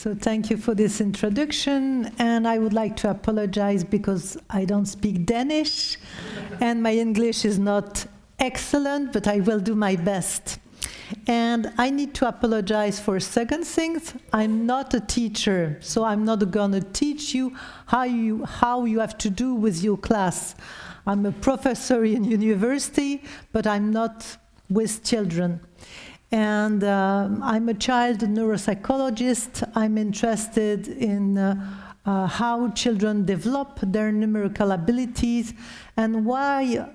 So thank you for this introduction, and I would like to apologize because I don't speak Danish, and my English is not excellent, but I will do my best. And I need to apologize for a second thing. I'm not a teacher, so I'm not going to teach you how you have to do with your class. I'm a professor in university, but I'm not with children. And I'm a child neuropsychologist. I'm interested in how children develop their numerical abilities and why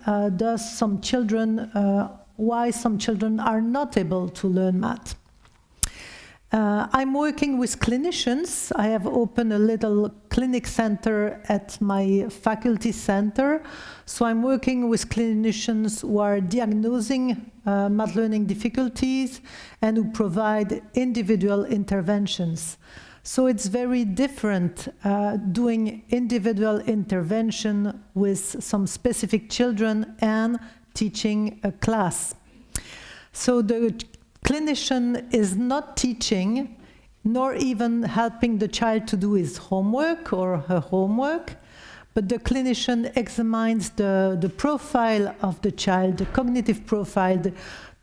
some children are not able to learn math. I'm working with clinicians. I have opened a little clinic center at my faculty center. So I'm working with clinicians who are diagnosing math learning difficulties and who provide individual interventions. So it's very different doing individual intervention with some specific children and teaching a class. So the clinician is not teaching, nor even helping the child to do his homework or her homework, but the clinician examines the profile of the child, the cognitive profile,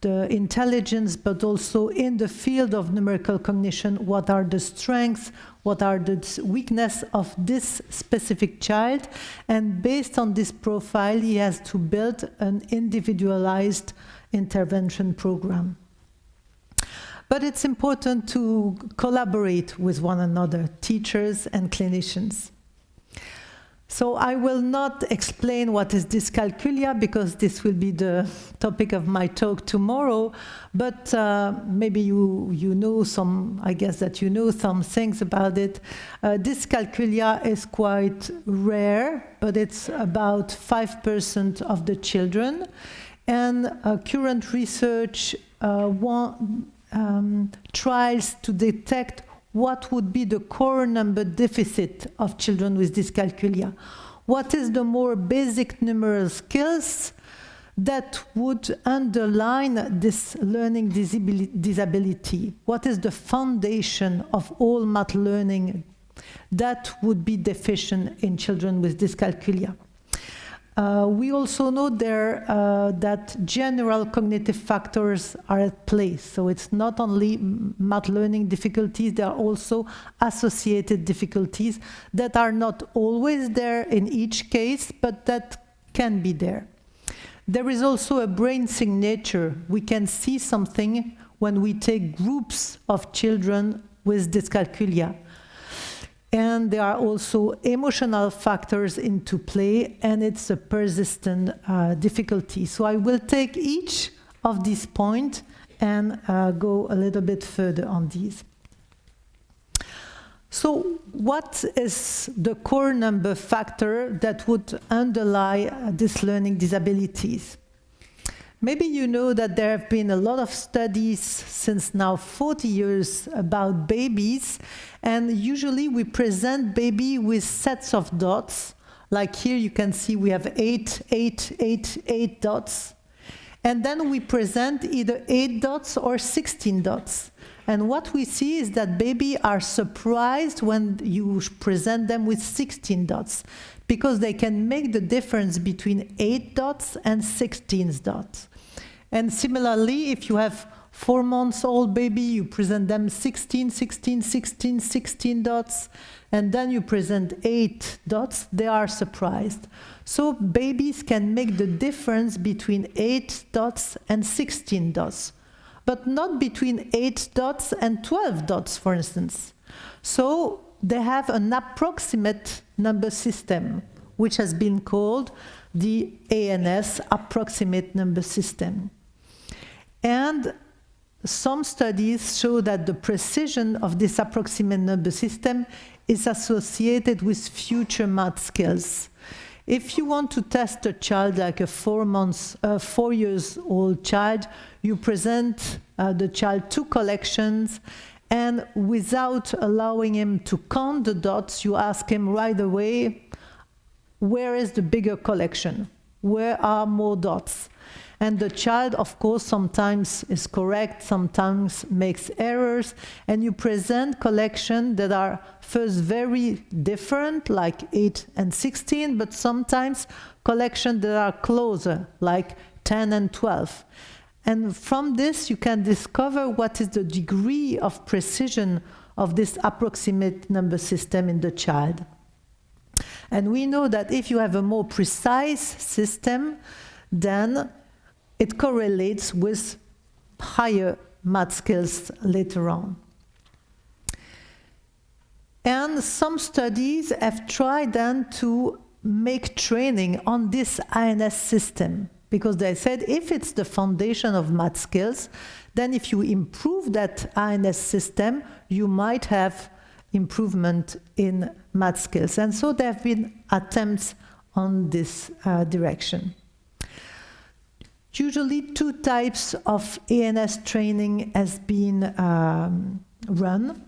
the intelligence, but also in the field of numerical cognition, what are the strengths, what are the weaknesses of this specific child, and based on this profile, he has to build an individualized intervention program. But it's important to collaborate with one another, teachers and clinicians. So I will not explain what is dyscalculia because this will be the topic of my talk tomorrow, but maybe you know some, I guess that you know some things about it. Dyscalculia is quite rare, but it's about 5% of the children, and current research tries to detect what would be the core number deficit of children with dyscalculia. What is the more basic numeral skills that would underline this learning disability? What is the foundation of all math learning that would be deficient in children with dyscalculia? We also know there that general cognitive factors are at play. So it's not only math learning difficulties, there are also associated difficulties that are not always there in each case, but that can be there. There is also a brain signature. We can see something when we take groups of children with dyscalculia. And there are also emotional factors into play, and it's a persistent difficulty. So I will take each of these points and go a little bit further on these. So what is the core number factor that would underlie these learning disabilities? Maybe you know that there have been a lot of studies since now 40 years about babies, and usually we present baby with sets of dots. Like here you can see we have 8 dots. And then we present either 8 dots or 16 dots. And what we see is that babies are surprised when you present them with 16 dots, because they can make the difference between 8 dots and 16 dots. And similarly, if you have 4-month-old baby, you present them 16 dots, and then you present 8 dots, they are surprised. So babies can make the difference between 8 dots and 16 dots, but not between 8 dots and 12 dots, for instance. So they have an approximate number system, which has been called the ANS, approximate number system. And some studies show that the precision of this approximate number system is associated with future math skills. If you want to test a child like a 4 years old child, you present the child 2 collections, and without allowing him to count the dots, you ask him right away, where is the bigger collection? where are more dots. And the child, of course, sometimes is correct, sometimes makes errors, and you present collections that are first very different, like 8 and 16, but sometimes collections that are closer, like 10 and 12. And from this, you can discover what is the degree of precision of this approximate number system in the child. And we know that if you have a more precise system, then it correlates with higher math skills later on. And some studies have tried then to make training on this INS system, because they said if it's the foundation of math skills, then if you improve that INS system, you might have improvement in math skills. And so there have been attempts on this direction. Usually 2 types of ANS training has been run.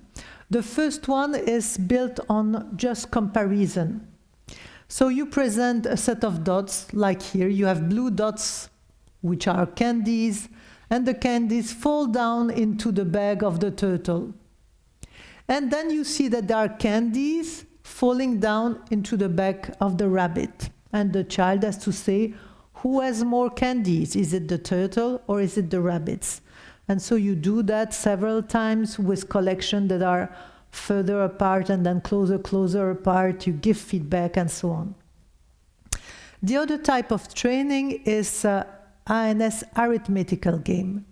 The first one is built on just comparison. So you present a set of dots, like here. You have blue dots, which are candies, and the candies fall down into the bag of the turtle. And then you see that there are candies falling down into the bag of the rabbit. And the child has to say, who has more candies? Is it the turtle or is it the rabbits? And so you do that several times with collections that are further apart and then closer apart. You give feedback and so on. The other type of training is INS arithmetical game.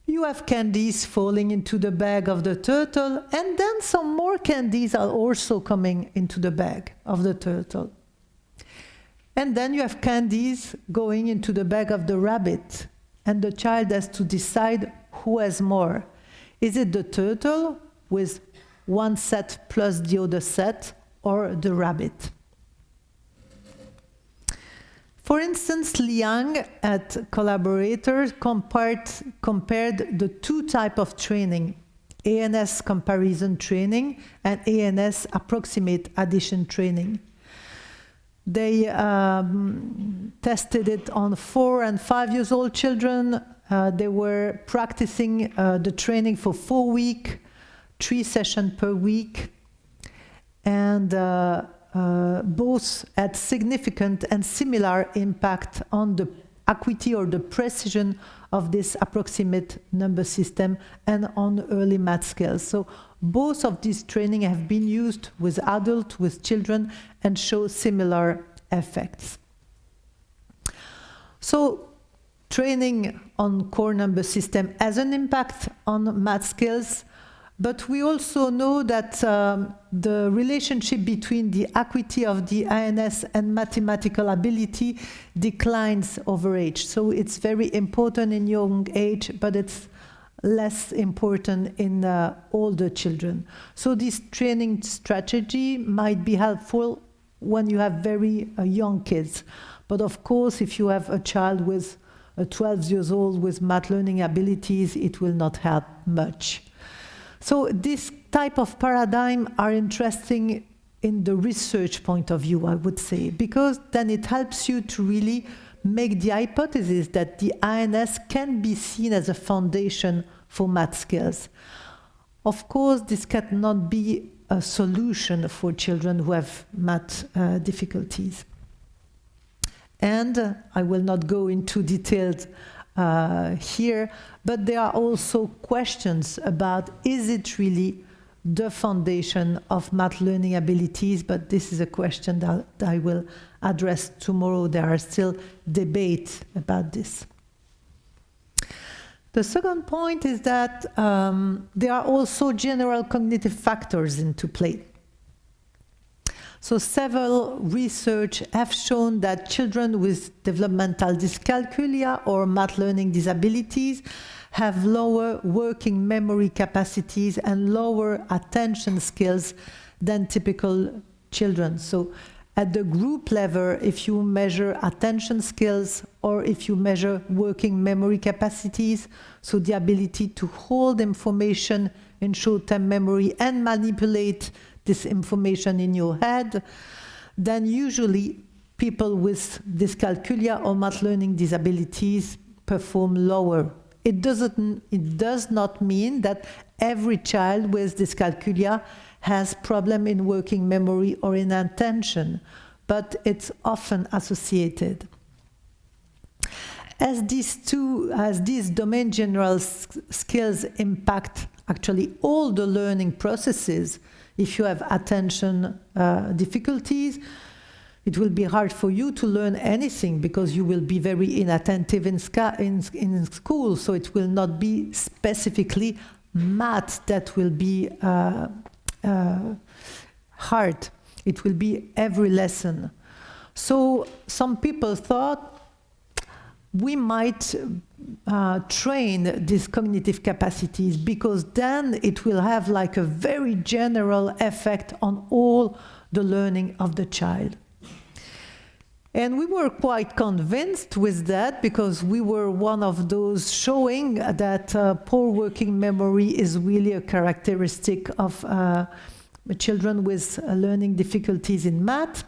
You have candies falling into the bag of the turtle, and then some more candies are also coming into the bag of the turtle. And then you have candies going into the bag of the rabbit, and the child has to decide who has more. Is it the turtle with one set plus the other set, or the rabbit? For instance, Liang and collaborators compared the 2 types of training, ANS comparison training and ANS approximate addition training. They tested it on 4 and 5 years old children. They were practicing the training for 4 weeks, 3 sessions per week, and both had significant and similar impact on the acuity or the precision of this approximate number system and on early math skills. So both of these training have been used with adults, with children, and show similar effects. So training on core number system has an impact on math skills, but we also know that the relationship between the acuity of the INS and mathematical ability declines over age. So it's very important in young age, but it's less important in older children. So this training strategy might be helpful when you have very young kids. But of course, if you have a child with 12 years old with math learning abilities, it will not help much. So this type of paradigm are interesting in the research point of view, I would say, because then it helps you to really make the hypothesis that the INS can be seen as a foundation for math skills. Of course, this cannot be a solution for children who have math difficulties. And I will not go into details here, but there are also questions about, is it really the foundation of math learning abilities? But this is a question that I will address tomorrow. There are still debates about this. The second point is that there are also general cognitive factors into play. So several research have shown that children with developmental dyscalculia or math learning disabilities have lower working memory capacities and lower attention skills than typical children. So at the group level, if you measure attention skills or if you measure working memory capacities, so the ability to hold information in short-term memory and manipulate this information in your head, then usually people with dyscalculia or math learning disabilities perform lower. It does not mean that every child with dyscalculia has problem in working memory or in attention, but it's often associated. As these domain general skills impact actually all the learning processes, if you have attention difficulties, it will be hard for you to learn anything because you will be very inattentive in school, so it will not be specifically math that will be hard. It will be every lesson. So some people thought we might train these cognitive capacities because then it will have like a very general effect on all the learning of the child. And we were quite convinced with that because we were one of those showing that poor working memory is really a characteristic of children with learning difficulties in math.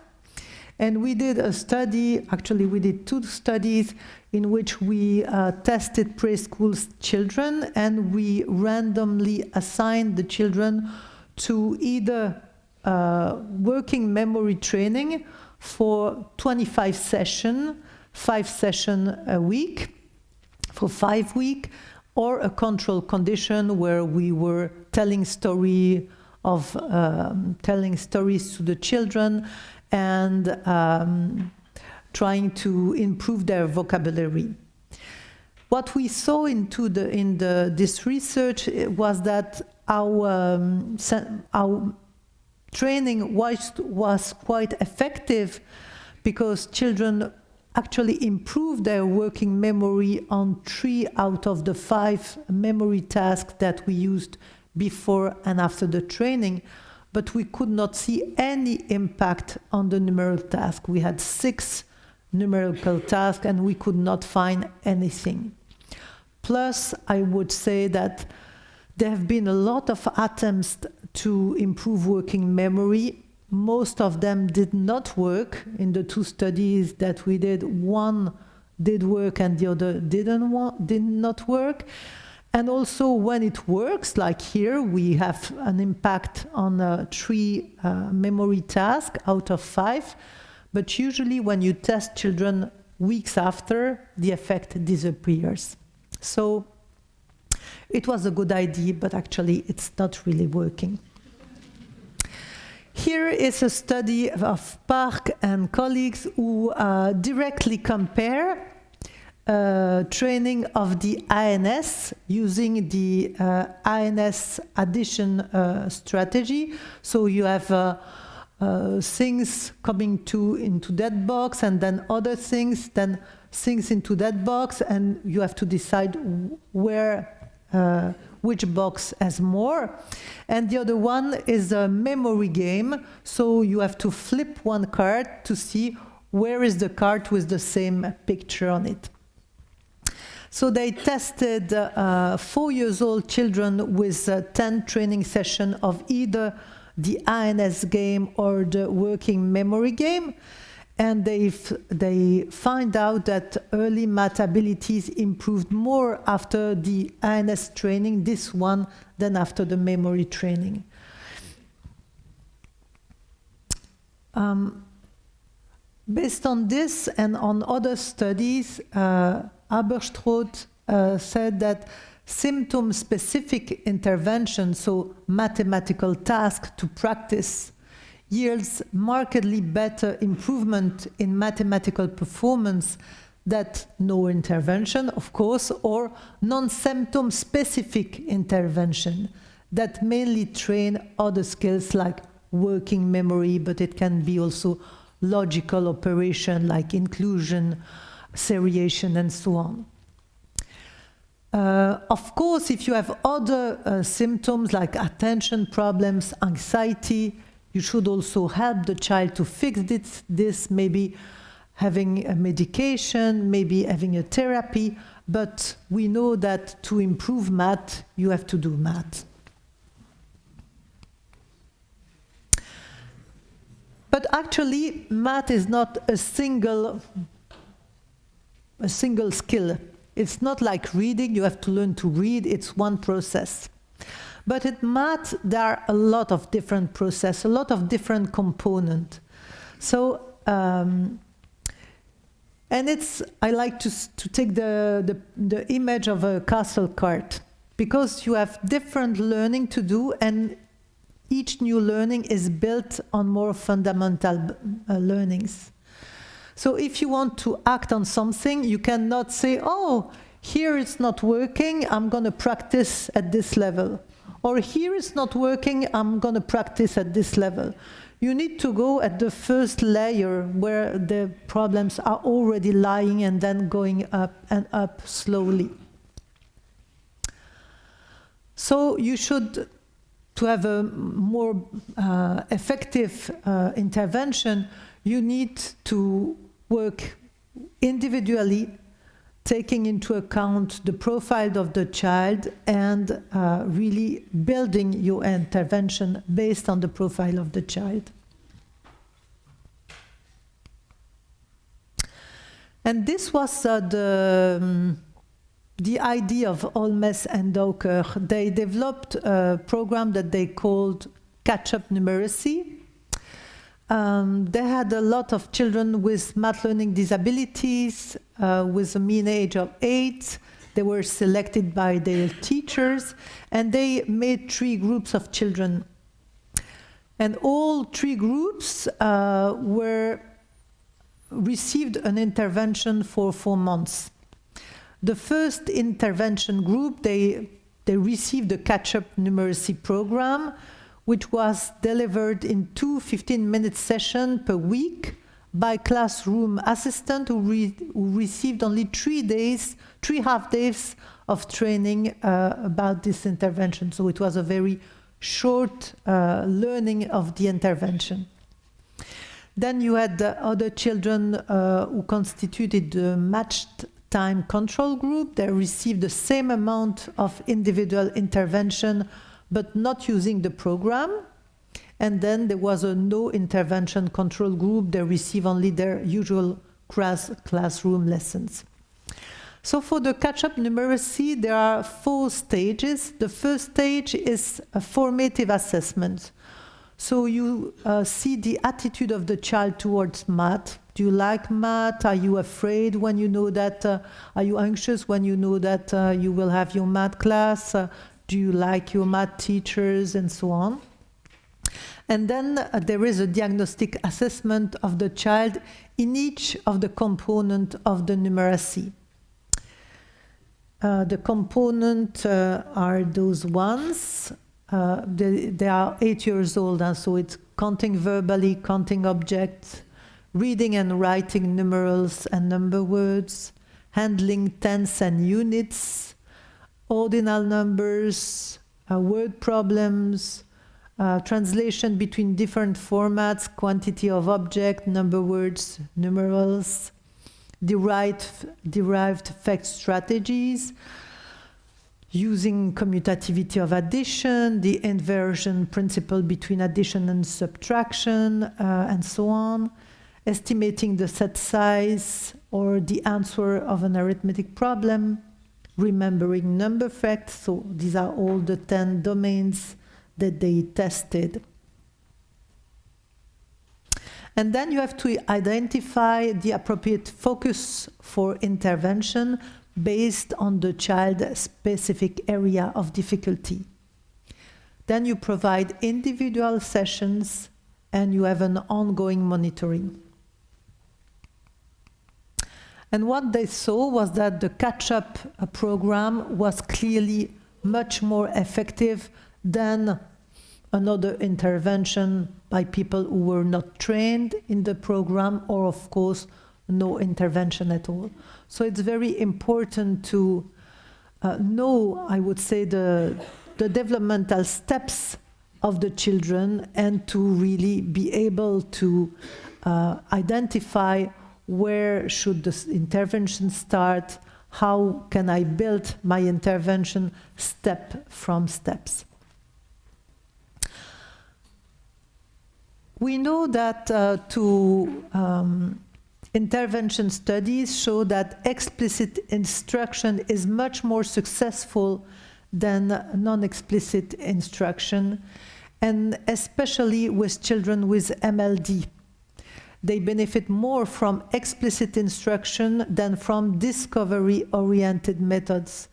And we did a study, actually we did 2 studies in which we tested preschool children and we randomly assigned the children to either working memory training for 25 sessions, 5 sessions a week, for 5 weeks, or a control condition where we were telling stories to the children and trying to improve their vocabulary. What we saw in this research was that our training was quite effective because children actually improved their working memory on 3 out of the 5 memory tasks that we used before and after the training, but we could not see any impact on the numerical task. We had 6 numerical tasks and we could not find anything. Plus, I would say that there have been a lot of attempts to improve working memory. Most of them did not work. In the 2 studies that we did, one did work and the other did not work. And also when it works, like here, we have an impact on 3 memory tasks out of 5. But usually when you test children weeks after, the effect disappears. So it was a good idea, but actually it's not really working. Here is a study of Park and colleagues who directly compare training of the INS using the INS addition strategy. So you have things coming into that box and then other things, then things into that box, and you have to decide which box has more. And the other one is a memory game, so you have to flip one card to see where is the card with the same picture on it. So they tested 4-year-old children with 10 training sessions of either the INS game or the working memory game, and they find out that early math abilities improved more after the INS training, this one, than after the memory training. Based on this and on other studies, Aberström said that symptom-specific intervention, so mathematical tasks to practice, yields markedly better improvement in mathematical performance than no intervention, of course, or non-symptom specific intervention that mainly train other skills like working memory, but it can be also logical operation like inclusion, seriation, and so on. Of course, if you have other symptoms like attention problems, anxiety, you should also help the child to fix this, maybe having a medication, maybe having a therapy, but we know that to improve math, you have to do math. But But actually, math is not a single skill. It's not like reading, you have to learn to read, it's one process. But in math, there are a lot of different processes, a lot of different components. So, and I like to take the image of a castle cart, because you have different learning to do, and each new learning is built on more fundamental learnings. So if you want to act on something, you cannot say, oh, here it's not working, I'm going to practice at this level. Or here it's not working, I'm going to practice at this level. You need to go at the first layer where the problems are already lying and then going up and up slowly. So you should, to have a more effective intervention, you need to work individually, taking into account the profile of the child and really building your intervention based on the profile of the child. And this was the idea of Holmes and Doker. They developed a program that they called catch-up numeracy. They had a lot of children with math learning disabilities, with a mean age of 8. They were selected by their teachers, and they made 3 groups of children. And all 3 groups received an intervention for 4 months. The first intervention group, they received the catch-up numeracy program, which was delivered in 2 15-minute sessions per week by classroom assistant who received only 3 half days of training about this intervention. So it was a very short learning of the intervention. Then you had the other children who constituted the matched time control group. They received the same amount of individual intervention, but not using the program. And then there was a no intervention control group. They receive only their usual classroom lessons. So for the catch-up numeracy, there are 4 stages. The first stage is a formative assessment. So you see the attitude of the child towards math. Do you like math? Are you afraid when you know that? Are you anxious when you know that you will have your math class? Do you like your math teachers, and so on? And then there is a diagnostic assessment of the child in each of the components of the numeracy. The components are those ones. They are 8 years old, and so it's counting verbally, counting objects, reading and writing numerals and number words, handling tens and units, ordinal numbers, word problems, translation between different formats, quantity of object, number words, numerals, derived fact strategies, using commutativity of addition, the inversion principle between addition and subtraction, and so on, estimating the set size or the answer of an arithmetic problem, remembering number facts. So these are all the 10 domains that they tested. And then you have to identify the appropriate focus for intervention based on the child's specific area of difficulty. Then you provide individual sessions and you have an ongoing monitoring. And what they saw was that the catch-up program was clearly much more effective than another intervention by people who were not trained in the program, or of course no intervention at all. So it's very important to know, I would say, the developmental steps of the children, and to really be able to identify where should the intervention start, how can I build my intervention step from steps. We know that intervention studies show that explicit instruction is much more successful than non-explicit instruction, and especially with children with MLD. They benefit more from explicit instruction than from discovery-oriented methods.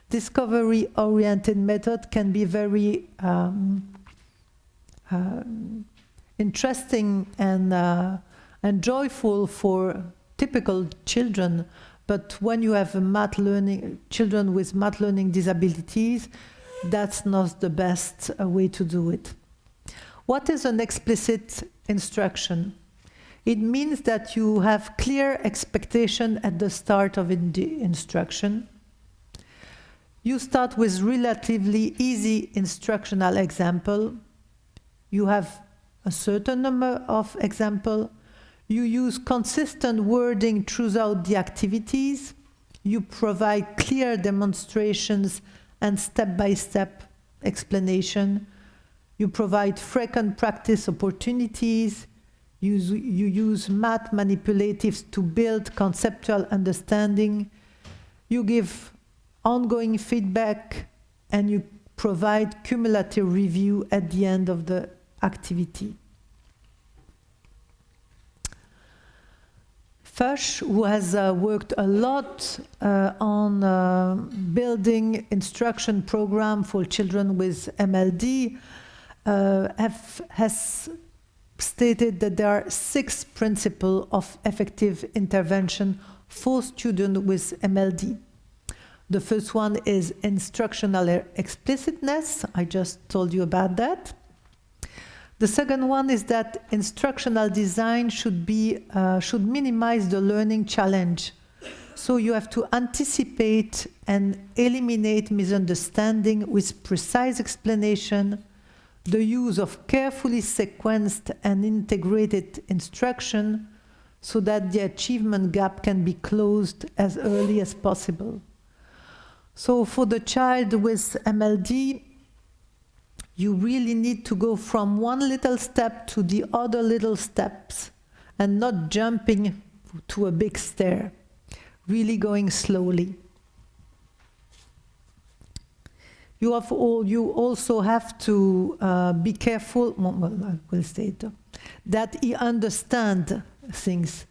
Discovery-oriented method can be very interesting and joyful for typical children, but when you have children with math learning disabilities, that's not the best way to do it. What is an explicit instruction? It means that you have clear expectation at the start of the instruction. You start with relatively easy instructional example. You have a certain number of examples. You use consistent wording throughout the activities. You provide clear demonstrations and step-by-step explanation. You provide frequent practice opportunities. You use math manipulatives to build conceptual understanding. You give ongoing feedback, and you provide cumulative review at the end of the activity. Fuchs, who has worked a lot on building instruction program for children with MLD, has stated that there are 6 principles of effective intervention for students with MLD. The first one is instructional explicitness. I just told you about that. The second one is that instructional design should minimize the learning challenge. So you have to anticipate and eliminate misunderstanding with precise explanation, the use of carefully sequenced and integrated instruction so that the achievement gap can be closed as early as possible. So for the child with MLD, you really need to go from one little step to the other little steps and not jumping to a big stair, really going slowly. You also have to be careful, I will say it, that he understands things,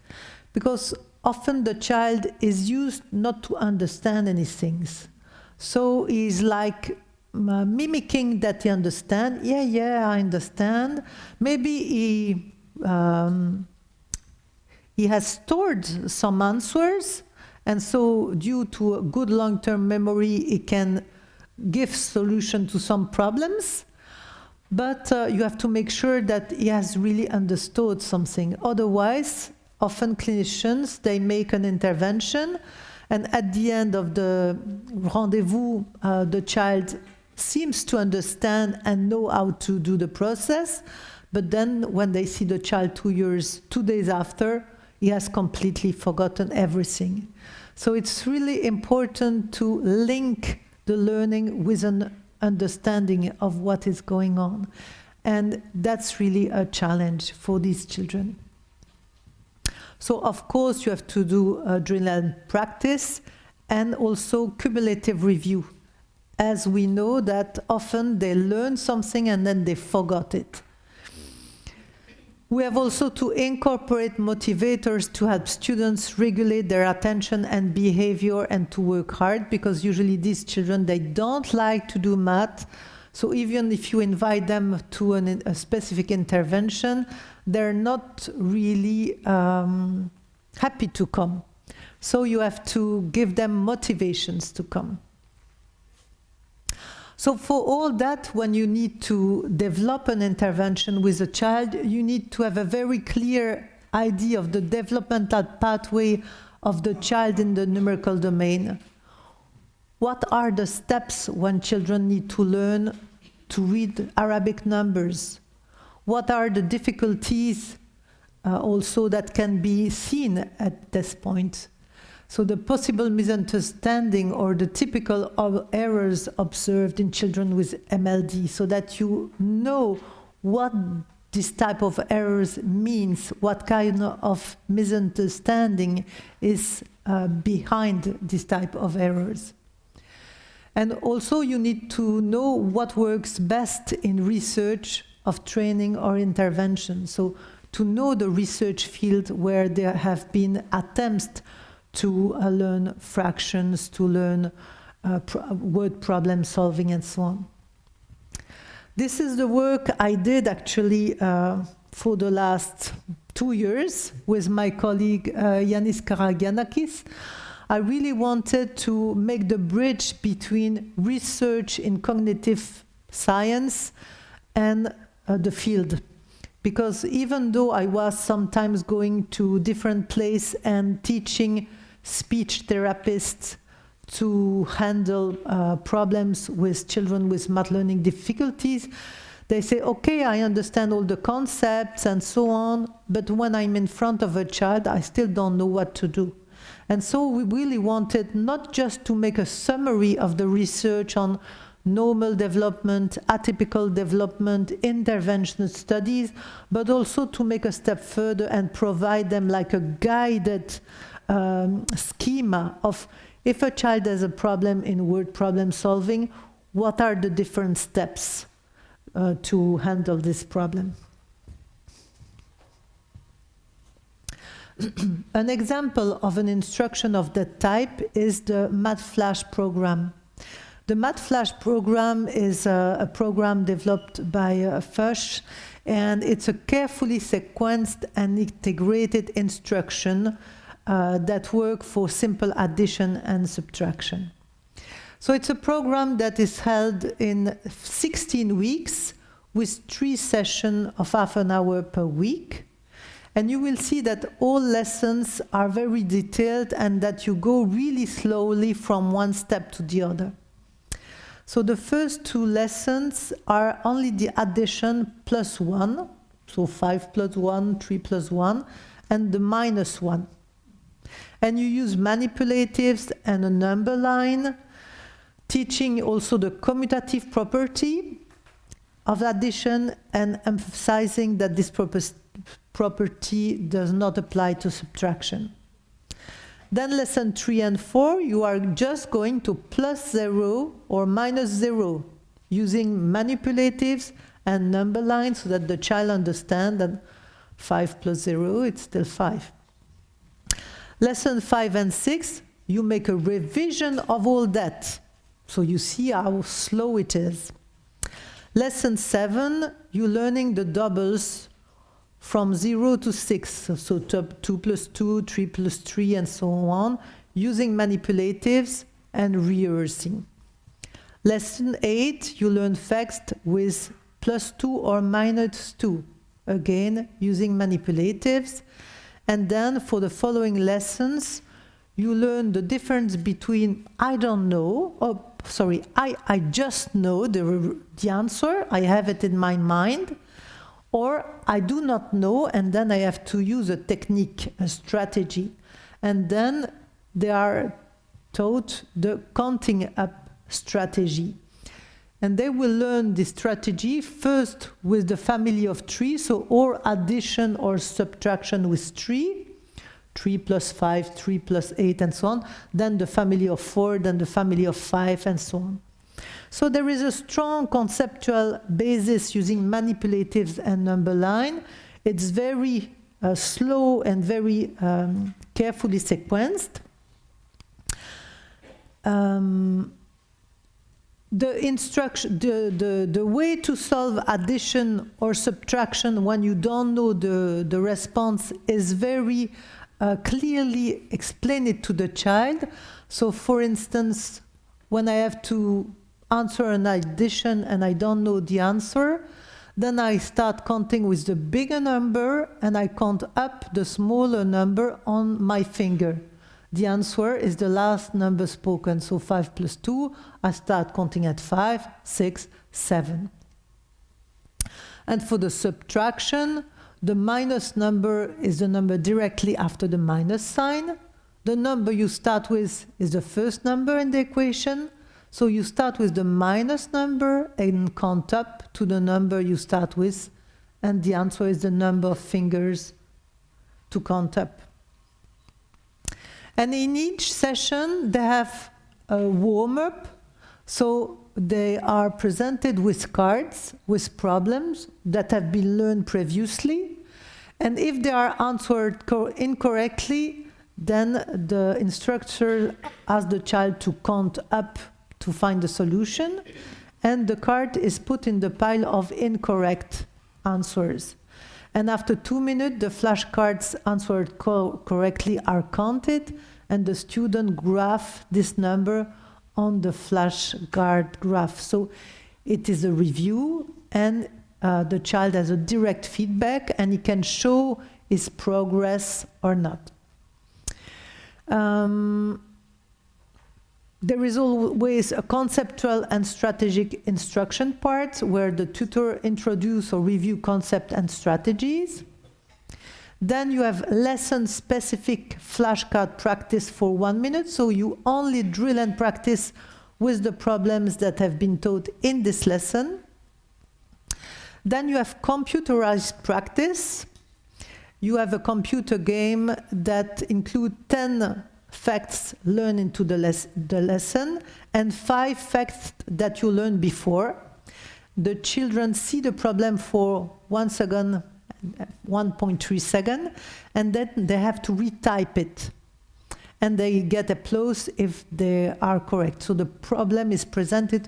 because often the child is used not to understand any things. So he's like mimicking that he understands. Yeah, I understand. Maybe he has stored some answers, and so due to a good long-term memory, he can give solution to some problems. But you have to make sure that he has really understood something. Otherwise, often clinicians, they make an intervention, and at the end of the rendezvous, the child seems to understand and know how to do the process, but then when they see the child 2 days after, he has completely forgotten everything. So it's really important to link the learning with an understanding of what is going on. And that's really a challenge for these children. So of course you have to do drill and practice, and also cumulative review, as we know that often they learn something and then they forgot it. We have also to incorporate motivators to help students regulate their attention and behavior and to work hard, because usually these children, they don't like to do math. So even if you invite them to a specific intervention, they're not really happy to come. So you have to give them motivations to come. So for all that, when you need to develop an intervention with a child, you need to have a very clear idea of the developmental pathway of the child in the numerical domain. What are the steps when children need to learn to read Arabic numbers? What are the difficulties also that can be seen at this point? So the possible misunderstanding or the typical errors observed in children with MLD, so that you know what this type of errors means, what kind of misunderstanding is behind this type of errors. And also you need to know what works best in research of training or intervention. So to know the research field where there have been attempts to learn fractions, to learn word problem solving and so on. This is the work I did actually for the last 2 years with my colleague Yanis Karagianakis. I really wanted to make the bridge between research in cognitive science and the field. Because even though I was sometimes going to different places and teaching speech therapists to handle problems with children with math learning difficulties, they say, okay, I understand all the concepts and so on, but when I'm in front of a child, I still don't know what to do. And so we really wanted not just to make a summary of the research on normal development, atypical development, intervention studies, but also to make a step further and provide them like a guided schema of, if a child has a problem in word problem solving, what are the different steps to handle this problem? An example of an instruction of that type is the Math Flash program. The Math Flash program is a program developed by FUSH, and it's a carefully sequenced and integrated instruction that work for simple addition and subtraction. So it's a program that is held in 16 weeks with 3 sessions of half an hour per week. And you will see that all lessons are very detailed and that you go really slowly from one step to the other. So the first 2 lessons are only the addition plus 1, so 5 plus 1, 3 plus 1, and the minus 1. And you use manipulatives and a number line, teaching also the commutative property of addition and emphasizing that this property does not apply to subtraction. Then lesson 3 and 4, you are just going to plus 0 or minus 0 using manipulatives and number lines so that the child understands that 5 plus 0, it's still 5. Lesson 5 and 6, you make a revision of all that. So you see how slow it is. Lesson 7, you're learning the doubles from 0 to 6, so 2 plus 2, 3 plus 3, and so on, using manipulatives and rehearsing. Lesson 8, you learn facts with plus 2 or minus 2, again, using manipulatives. And then for the following lessons, you learn the difference between I don't know, or sorry, I just know the answer, I have it in my mind, or I do not know, and then I have to use a technique, a strategy. And then they are taught the counting up strategy. And they will learn this strategy first with the family of 3, so or addition or subtraction with 3, 3 plus 5, 3 plus 8, and so on, then the family of 4, then the family of 5, and so on. So there is a strong conceptual basis using manipulatives and number line. It's very slow and very carefully sequenced. The instruction, the way to solve addition or subtraction when you don't know the response is very clearly explained to the child. So for instance, when I have to answer an addition and I don't know the answer, then I start counting with the bigger number and I count up the smaller number on my finger. The answer is the last number spoken, so 5 plus 2, I start counting at 5, 6, 7. And for the subtraction, the minus number is the number directly after the minus sign. The number you start with is the first number in the equation, so you start with the minus number and count up to the number you start with and the answer is the number of fingers to count up. And in each session, they have a warm-up, so they are presented with cards, with problems that have been learned previously, and if they are answered incorrectly, then the instructor asks the child to count up to find the solution, and the card is put in the pile of incorrect answers. And after 2 minutes, the flashcards answered correctly are counted, and the student graph this number on the flashcard graph. So it is a review, and the child has a direct feedback, and he can show his progress or not. There is always a conceptual and strategic instruction part where the tutor introduces or review concept and strategies. Then you have lesson-specific flashcard practice for 1 minute, so you only drill and practice with the problems that have been taught in this lesson. Then you have computerized practice. You have a computer game that includes 10 facts learned into the lesson and 5 facts that you learned before. The children see the problem for 1 second, 1.3 seconds, and then they have to retype it. And they get applause if they are correct. So the problem is presented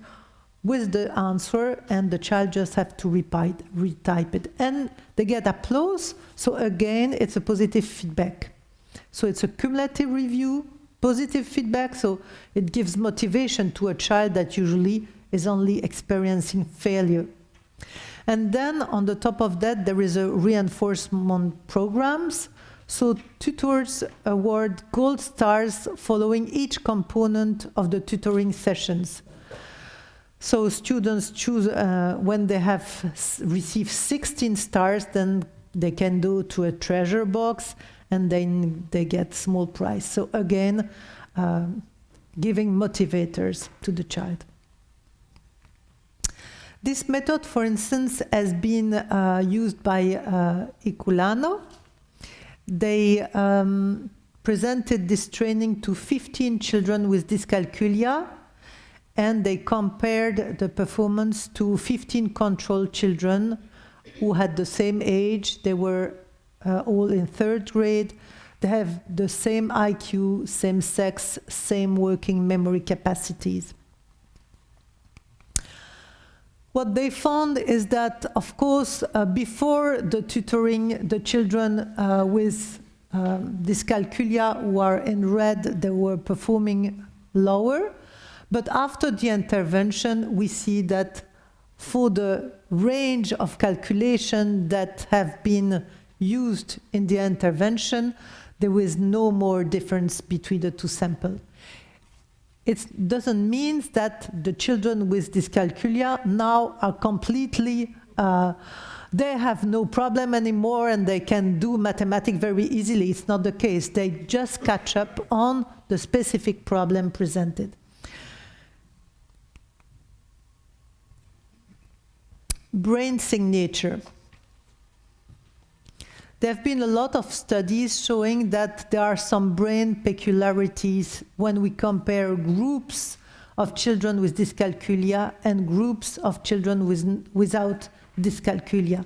with the answer, and the child just have to retype it. And they get applause, so again, it's a positive feedback. So it's a cumulative review, positive feedback, so it gives motivation to a child that usually is only experiencing failure. And then on the top of that, there is a reinforcement programs. So tutors award gold stars following each component of the tutoring sessions. So students choose, when they have received 16 stars, then they can go to a treasure box, and then they get small prize. So again, giving motivators to the child. This method, for instance, has been used by Iculano. They presented this training to 15 children with dyscalculia, and they compared the performance to 15 control children who had the same age. They were all in 3rd grade. They have the same IQ, same sex, same working memory capacities. What they found is that, of course, before the tutoring, the children with dyscalculia who are in red, they were performing lower. But after the intervention, we see that for the range of calculation that have been used in the intervention, there was no more difference between the two samples. It doesn't mean that the children with dyscalculia now are completely, they have no problem anymore and they can do mathematics very easily. It's not the case. They just catch up on the specific problem presented. Brain signature. There have been a lot of studies showing that there are some brain peculiarities when we compare groups of children with dyscalculia and groups of children without dyscalculia.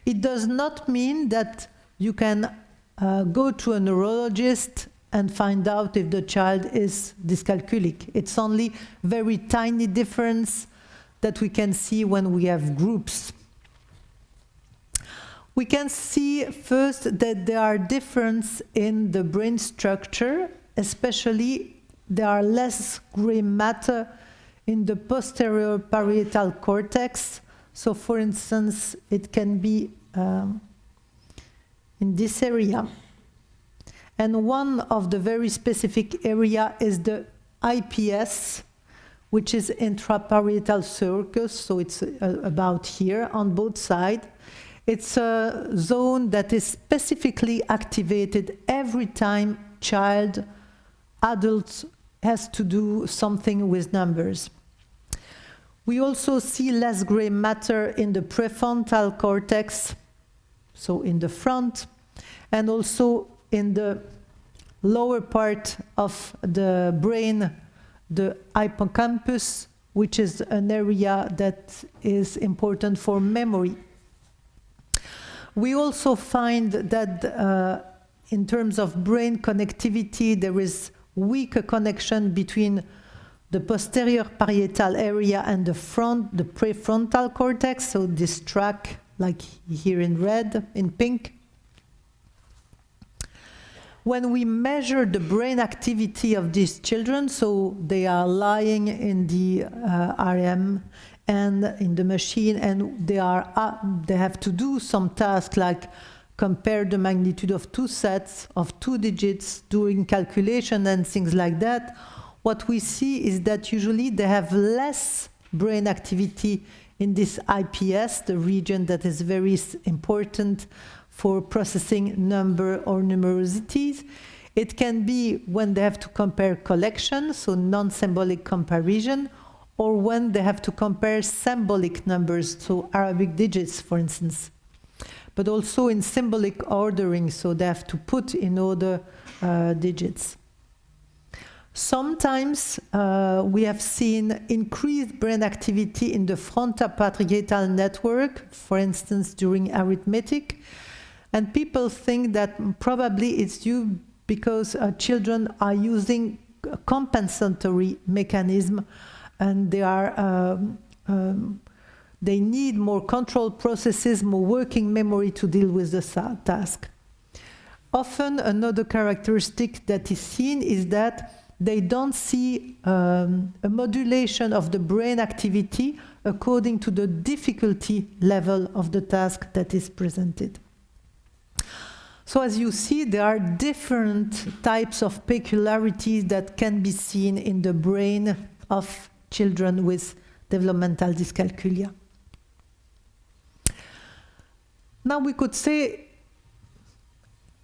It does not mean that you can go to a neurologist and find out if the child is dyscalculic. It's only very tiny difference that we can see when we have groups. We can see first that there are differences in the brain structure, especially there are less gray matter in the posterior parietal cortex. So for instance, it can be in this area. And one of the very specific area is the IPS, which is intraparietal sulcus, so it's about here on both sides. It's a zone that is specifically activated every time adult has to do something with numbers. We also see less gray matter in the prefrontal cortex, so in the front, and also in the lower part of the brain, the hippocampus, which is an area that is important for memory. We also find that in terms of brain connectivity, there is weaker connection between the posterior parietal area and the prefrontal cortex, so this track, like here in red, in pink. When we measure the brain activity of these children, so they are lying in the RM and in the machine, and they have to do some tasks like compare the magnitude of two sets of 2 digits, doing calculation and things like that. What we see is that usually they have less brain activity in this IPS, the region that is very important for processing number or numerosities. It can be when they have to compare collections, so non-symbolic comparison, or when they have to compare symbolic numbers, so Arabic digits, for instance. But also in symbolic ordering, so they have to put in order digits. Sometimes we have seen increased brain activity in the frontoparietal network, for instance, during arithmetic. And people think that probably it's due because children are using a compensatory mechanism, and they need more control processes, more working memory to deal with the task. Often another characteristic that is seen is that they don't see a modulation of the brain activity according to the difficulty level of the task that is presented. So as you see, there are different types of peculiarities that can be seen in the brain of children with developmental dyscalculia. Now we could say,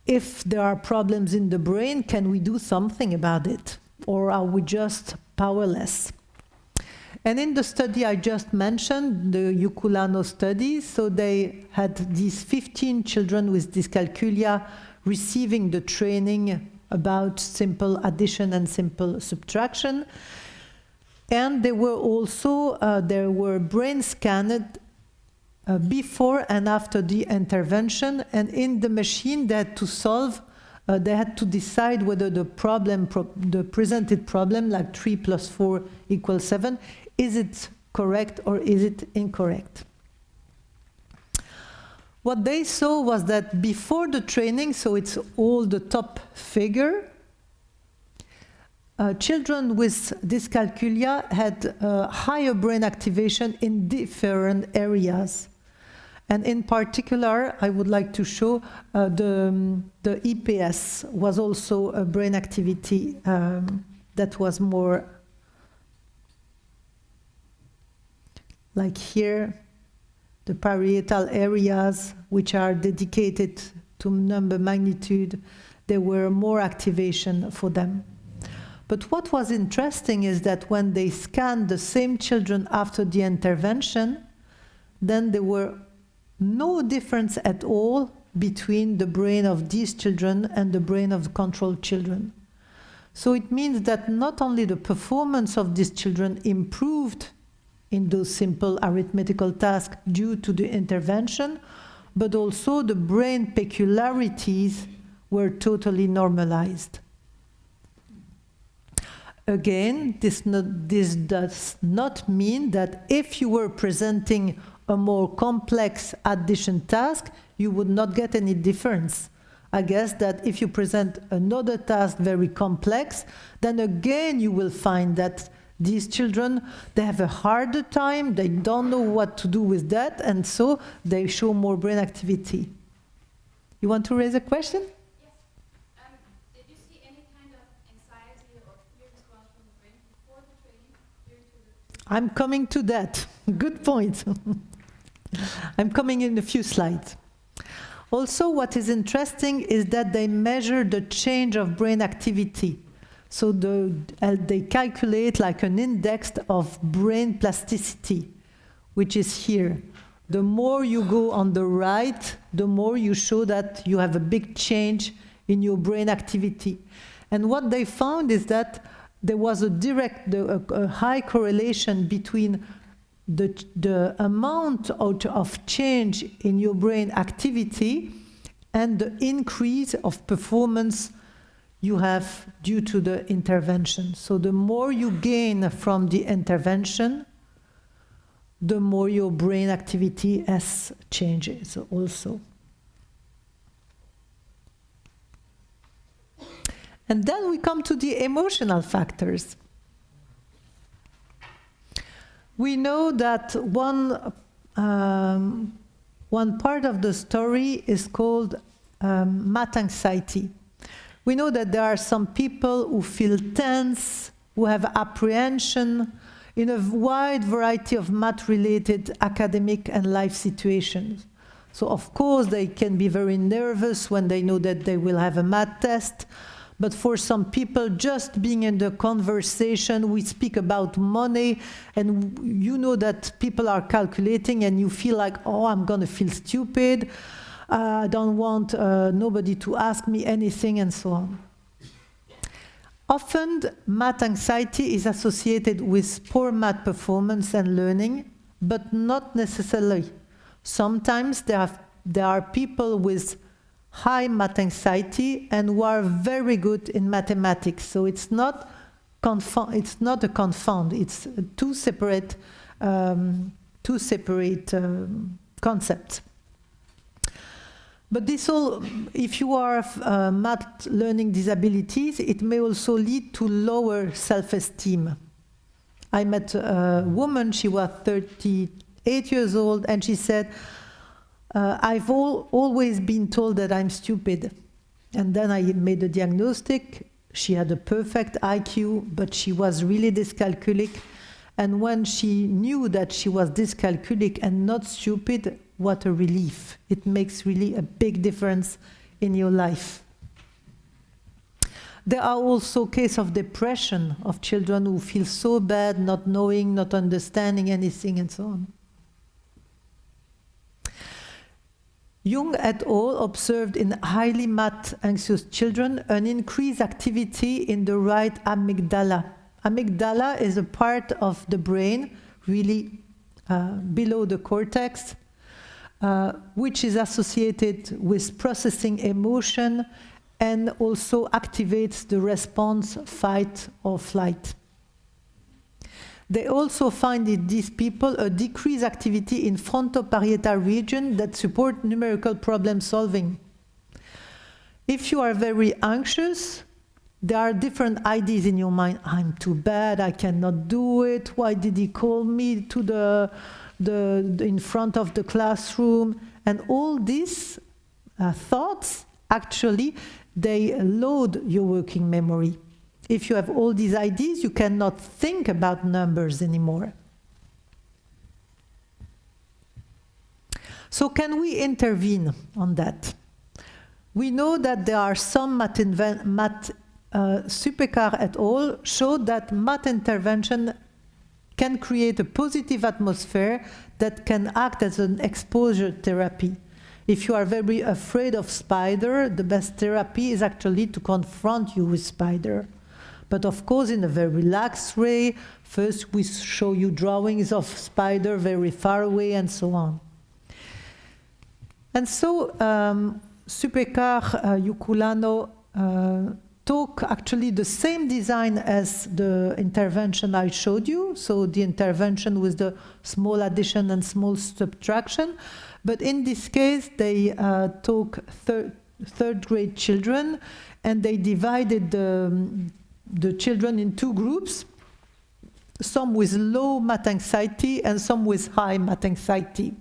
if there are problems in the brain, can we do something about it? Or are we just powerless? And in the study I just mentioned, the Uculano study, so they had these 15 children with dyscalculia receiving the training about simple addition and simple subtraction. And they were also, there were brain scanned before and after the intervention, and in the machine they had to solve, they had to decide whether the problem, the presented problem, like 3 + 4 = 7, is it correct or is it incorrect? What they saw was that before the training, so it's all the top figure, children with dyscalculia had higher brain activation in different areas. And in particular, I would like to show the EPS was also a brain activity that was more like here, the parietal areas, which are dedicated to number magnitude, there were more activation for them. But what was interesting is that when they scanned the same children after the intervention, then there were no difference at all between the brain of these children and the brain of the controlled children. So it means that not only the performance of these children improved in those simple arithmetical tasks due to the intervention, but also the brain peculiarities were totally normalized. Again, this does not mean that if you were presenting a more complex addition task, you would not get any difference. I guess that if you present another task very complex, then again you will find that these children, they have a harder time, they don't know what to do with that, and so they show more brain activity. You want to raise a question? Yes. Did you see any kind of anxiety or fear response from the brain before the training, during the I'm coming to that. Good point. I'm coming in a few slides. Also, what is interesting is that they measure the change of brain activity. So they calculate like an index of brain plasticity, which is here. the more you go on the right, the more you show that you have a big change in your brain activity. And what they found is that there was a high correlation between the amount of change in your brain activity and the increase of performance you have due to the intervention. So the more you gain from the intervention, the more your brain activity has changes also. And then we come to the emotional factors. We know that one part of the story is called math anxiety. We know that there are some people who feel tense, who have apprehension in a wide variety of math-related academic and life situations. So of course they can be very nervous when they know that they will have a math test, but for some people, just being in the conversation, we speak about money, and you know that people are calculating, and you feel like, oh, I'm going to feel stupid. I don't want nobody to ask me anything, and so on. Often, math anxiety is associated with poor math performance and learning, but not necessarily. Sometimes there are people with high math anxiety and who are very good in mathematics. So it's not a confound. It's two separate concepts. But this all, if you are math learning disabilities, it may also lead to lower self-esteem. I met a woman, she was 38 years old, and she said, I've always been told that I'm stupid. And then I made a diagnostic. She had a perfect IQ, but she was really dyscalculic. And when she knew that she was dyscalculic and not stupid, what a relief. It makes really a big difference in your life. There are also cases of depression of children who feel so bad, not knowing, not understanding anything, and so on. Jung et al. Observed in highly math-anxious children an increased activity in the right amygdala. Amygdala is a part of the brain, really below the cortex, which is associated with processing emotion and also activates the response fight or flight. They also find in these people a decreased activity in frontoparietal region that support numerical problem solving. If you are very anxious, there are different ideas in your mind. I'm too bad, I cannot do it, why did he call me to the in front of the classroom? And all these thoughts, actually, they load your working memory. If you have all these ideas, you cannot think about numbers anymore. So can we intervene on that? We know that there are some Supekar et al. Showed that math intervention can create a positive atmosphere that can act as an exposure therapy. If you are very afraid of spider, the best therapy is actually to confront you with spider. But of course, in a very relaxed way. First, we show you drawings of spider very far away, and so on. And so, Supekar, Ukulano took actually the same design as the intervention I showed you. So the intervention with the small addition and small subtraction. But in this case, they took third grade children, and they divided the children in two groups, some with low math anxiety and some with high math anxiety.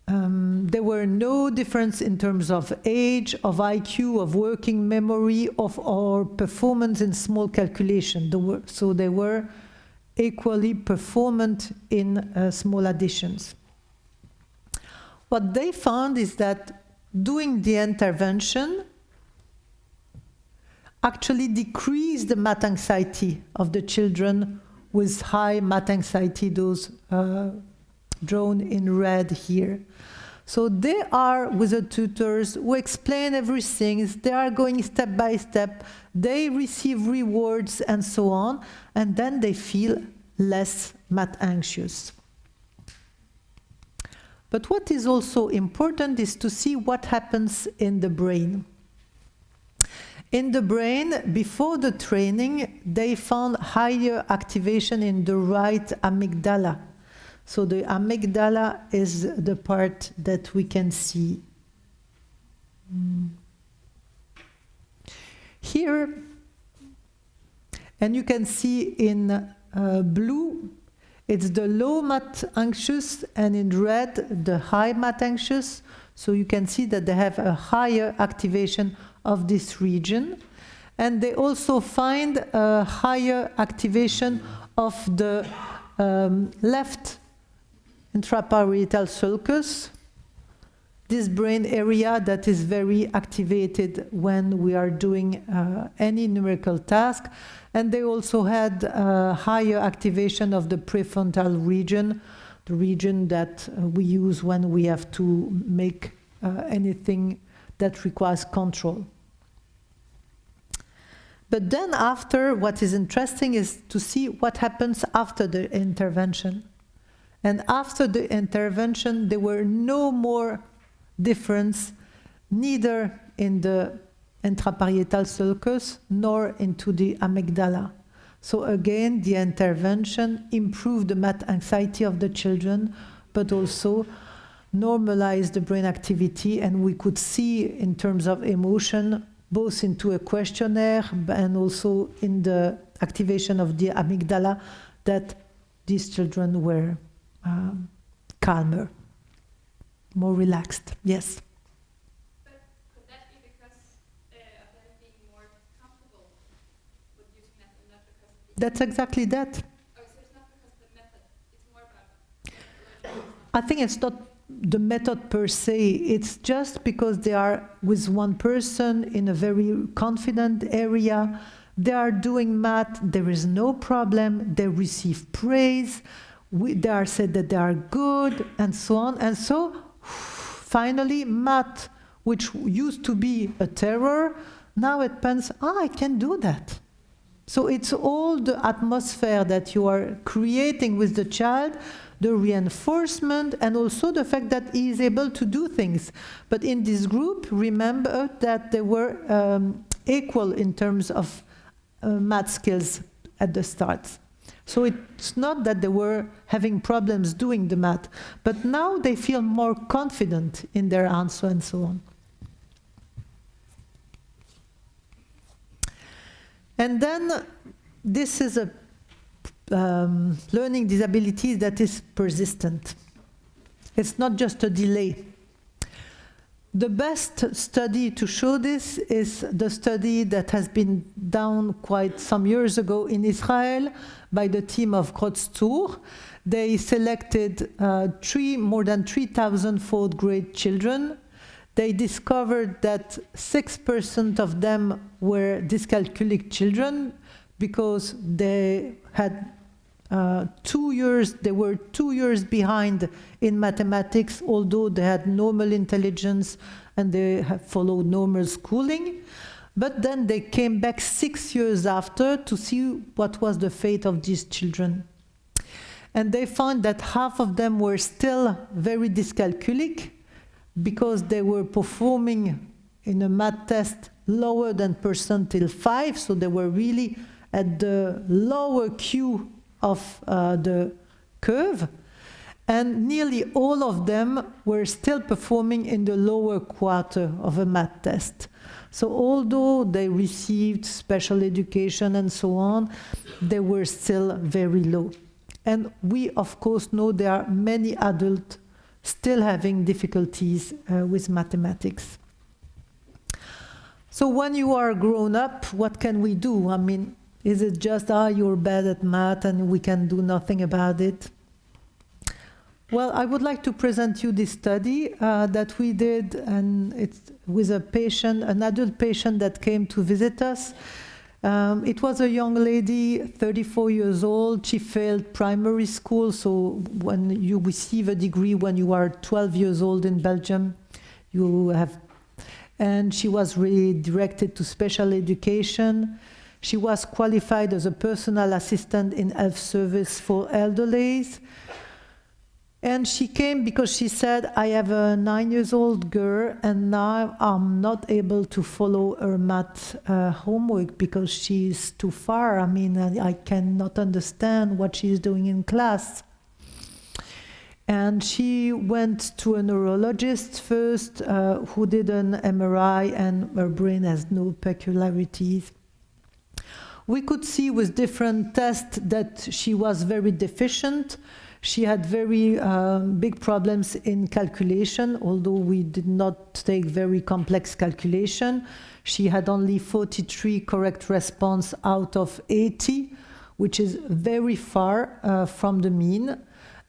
There were no difference in terms of age, of IQ, of working memory, or performance in small calculation. So they were equally performant in small additions. What they found is that doing the intervention actually decreased the math anxiety of the children with high math anxiety, those drawn in red here. So they are with the tutors who explain everything, they are going step by step, they receive rewards and so on, and then they feel less math anxious. But what is also important is to see what happens in the brain. In the brain, before the training, they found higher activation in the right amygdala. So the amygdala is the part that we can see here. And you can see in blue, it's the low math anxious, and in red, the high math anxious. So you can see that they have a higher activation of this region. And they also find a higher activation of the left intraparietal sulcus, this brain area that is very activated when we are doing any numerical task. And they also had higher activation of the prefrontal region, the region that we use when we have to make anything that requires control. But then after, what is interesting is to see what happens after the intervention. And after the intervention, there were no more difference, neither in the intraparietal sulcus nor into the amygdala. So again, the intervention improved the math anxiety of the children, but also normalized the brain activity, and we could see in terms of emotion, both into a questionnaire and also in the activation of the amygdala, that these children were calmer, more relaxed. Yes? But could that be because of them being more comfortable with using that and not because of the... That's exactly that. Oh, so it's not because of the method, it's more about... I think it's not the method per se, it's just because they are with one person in a very confident area, they are doing math, there is no problem, they receive praise, they are said that they are good, and so on. And so, finally, math, which used to be a terror, now it depends, I can do that. So it's all the atmosphere that you are creating with the child, the reinforcement, and also the fact that he is able to do things. But in this group, remember that they were equal in terms of math skills at the start. So it's not that they were having problems doing the math, but now they feel more confident in their answer and so on. And then this is a learning disability that is persistent. It's not just a delay. The best study to show this is the study that has been done quite some years ago in Israel by the team of Grotz-Tour. They selected more than 3,000 fourth grade children. They discovered that 6% of them were dyscalculic children because they had 2 years, they were 2 years behind in mathematics, although they had normal intelligence and they have followed normal schooling. But then they came back 6 years after to see what was the fate of these children. And they found that half of them were still very dyscalculic because they were performing in a math test lower than percentile 5, so they were really at the lower Q of the curve, and nearly all of them were still performing in the lower quarter of a math test. So although they received special education and so on, they were still very low. And we, of course, know there are many adults still having difficulties with mathematics. So when you are grown up, what can we do? I mean, is it just, you're bad at math and we can do nothing about it? Well, I would like to present you this study that we did, and it's with a patient, an adult patient that came to visit us. It was a young lady, 34 years old. She failed primary school, so when you receive a degree when you are 12 years old in Belgium, you have, and she was redirected to special education. She was qualified as a personal assistant in health service for elderlies. And she came because she said, I have a 9-year-old girl and now I'm not able to follow her math homework because she's too far. I mean, I cannot understand what she's doing in class. And she went to a neurologist first who did an MRI, and her brain has no peculiarities. We could see with different tests that she was very deficient. She had very big problems in calculation, although we did not take very complex calculation. She had only 43 correct response out of 80, which is very far from the mean,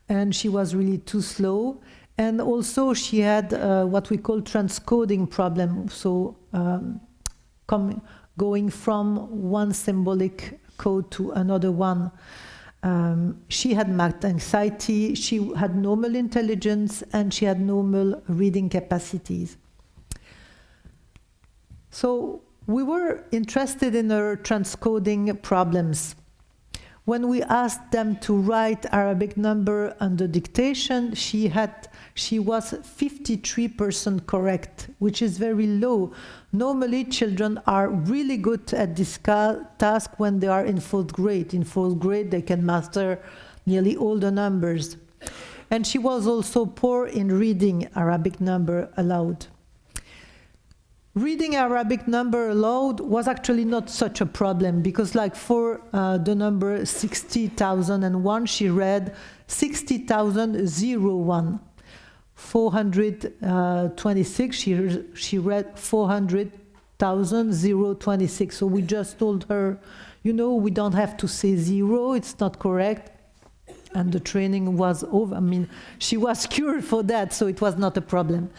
and she was really too slow. And also she had what we call transcoding problem, so going from one symbolic code to another one. She had math anxiety, she had normal intelligence, and she had normal reading capacities. So we were interested in her transcoding problems. When we asked them to write Arabic number under dictation, she was 53% correct, which is very low. Normally, children are really good at this task when they are in 4th grade. In 4th grade, they can master nearly all the numbers. And she was also poor in reading Arabic number aloud. Reading Arabic number aloud was actually not such a problem, because like for the number 60,001, she read 60,001. 426, she read 400,026. So we just told her, you know, we don't have to say 0, it's not correct. And the training was over. I mean, she was cured for that, so it was not a problem.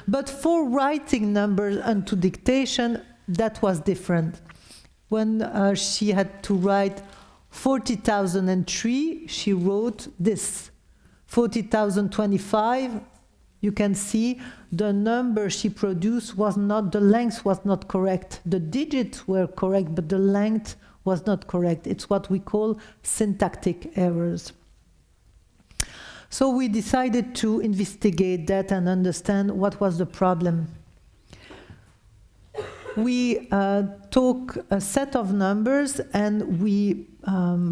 But for writing numbers into dictation, that was different. When she had to write 40,003, she wrote this. 40,025, you can see the number she produced was not, the length was not correct. The digits were correct, but the length was not correct. It's what we call syntactic errors. So we decided to investigate that and understand what was the problem. We took a set of numbers and we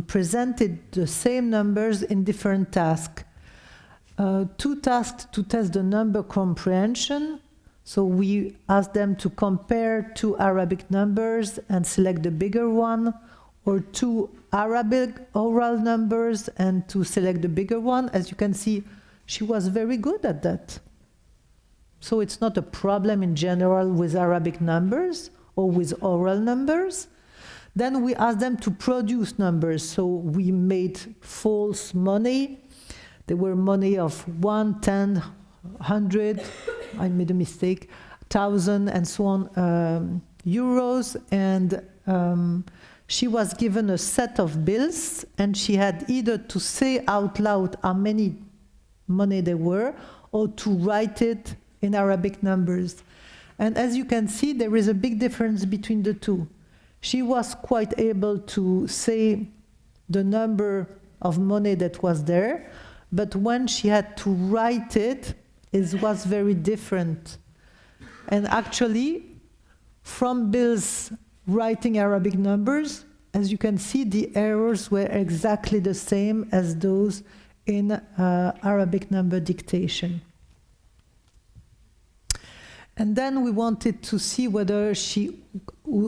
presented the same numbers in different tasks. 2 tasks to test the number comprehension. So we asked them to compare 2 Arabic numbers and select the bigger one, or 2 Arabic oral numbers and to select the bigger one. As you can see, she was very good at that. So it's not a problem in general with Arabic numbers or with oral numbers. Then we asked them to produce numbers. So we made false money. There were money of 1, 10, 100, I made a mistake, 1,000 and so on, euros. And she was given a set of bills, and she had either to say out loud how many money there were, or to write it in Arabic numbers. And as you can see, there is a big difference between the two. She was quite able to say the number of money that was there, but when she had to write it, it was very different. And actually, from bills writing Arabic numbers, as you can see, the errors were exactly the same as those in Arabic number dictation. And then we wanted to see whether she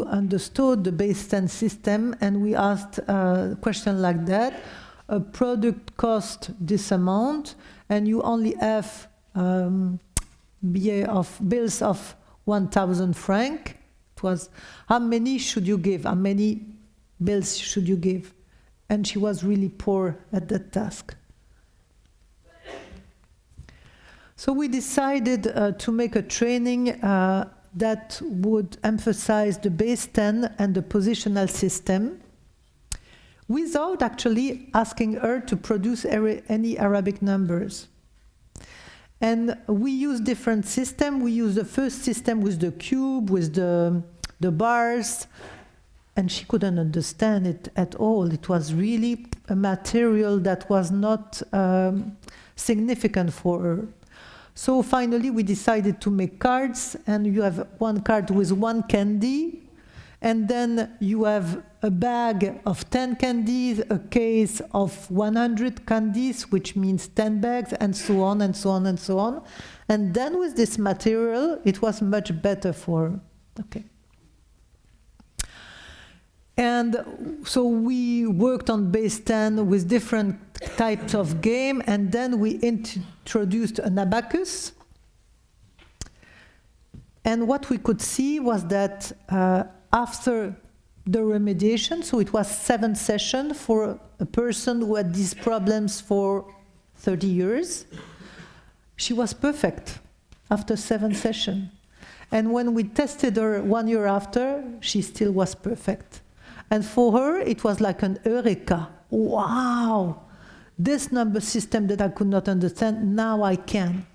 understood the base 10 system, and we asked a question like that. A product cost this amount, and you only have bills of 1,000 francs. It was, how many should you give? How many bills should you give? And she was really poor at that task. So we decided to make a training that would emphasize the base 10 and the positional system, without actually asking her to produce any Arabic numbers. And we use different systems. We use the first system with the cube, with the bars, and she couldn't understand it at all. It was really a material that was not significant for her. So finally we decided to make cards, and you have one card with one candy, and then you have a bag of 10 candies, a case of 100 candies, which means 10 bags, and so on and so on and so on. And then with this material, it was much better for her. Okay. And so we worked on base 10 with different types of game, and then we introduced an abacus. And what we could see was that after the remediation, so it was 7 sessions for a person who had these problems for 30 years, she was perfect after 7 sessions. And when we tested her 1 year after, she still was perfect. And for her, it was like an eureka. Wow! This number system that I could not understand, now I can.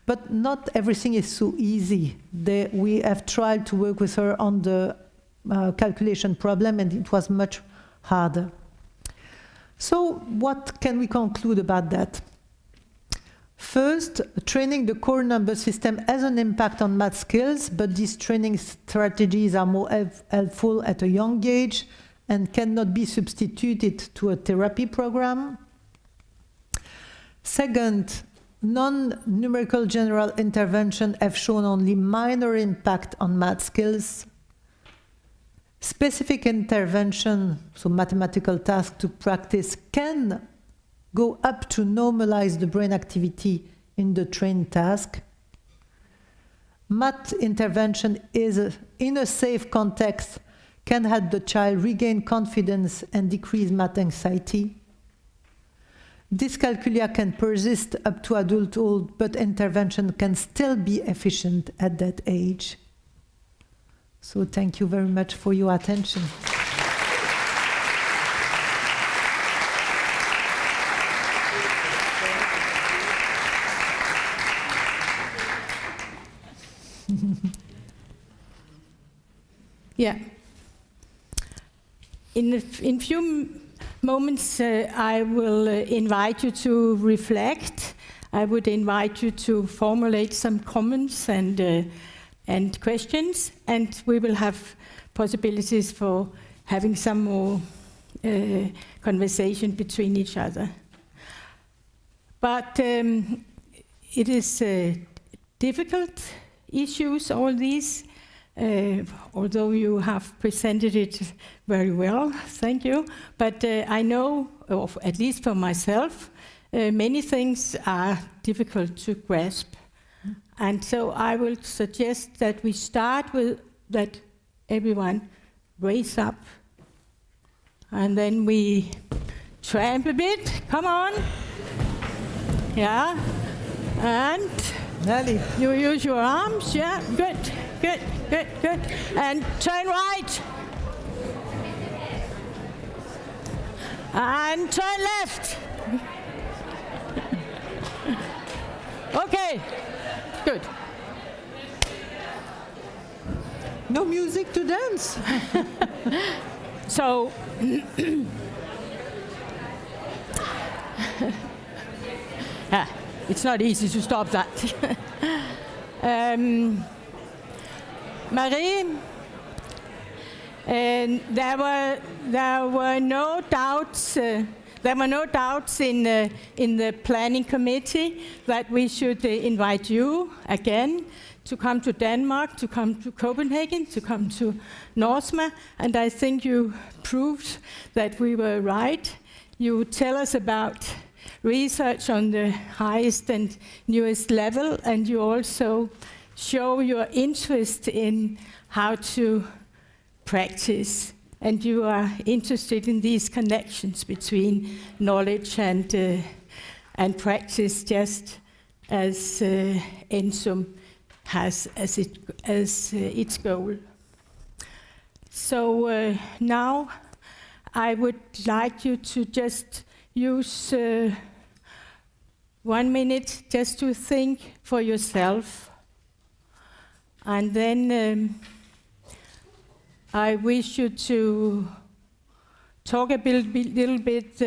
But not everything is so easy. We have tried to work with her on the calculation problem, and it was much harder. So what can we conclude about that? First, training the core number system has an impact on math skills, but these training strategies are more helpful at a young age and cannot be substituted to a therapy program. Second, non-numerical general intervention have shown only minor impact on math skills. Specific intervention, so mathematical tasks to practice, can go up to normalize the brain activity in the trained task. Math intervention in a safe context can help the child regain confidence and decrease math anxiety. Dyscalculia can persist up to adulthood, but intervention can still be efficient at that age. So thank you very much for your attention. Yeah. In few moments, I will invite you to reflect. I would invite you to formulate some comments and questions, and we will have possibilities for having some more conversation between each other. But it is difficult issues, all these, although you have presented it very well, thank you. But I know, or at least for myself, many things are difficult to grasp. And so I will suggest that we start with that everyone raise up. And then we tramp a bit, come on. Yeah, and Nelly. You use your arms, yeah, good, good, good, good. And turn right. And turn left. Okay, good. No music to dance. So, it's not easy to stop that. Marie, there were no doubts. There were no doubts in the planning committee that we should invite you again to come to Denmark, to come to Copenhagen, to come to Northma, and I think you proved that we were right. You tell us about research on the highest and newest level, and you also show your interest in how to practice. And you are interested in these connections between knowledge and practice, just as NCUM has as its goal. So now I would like you to just use 1 minute just to think for yourself. And then I wish you to talk a little bit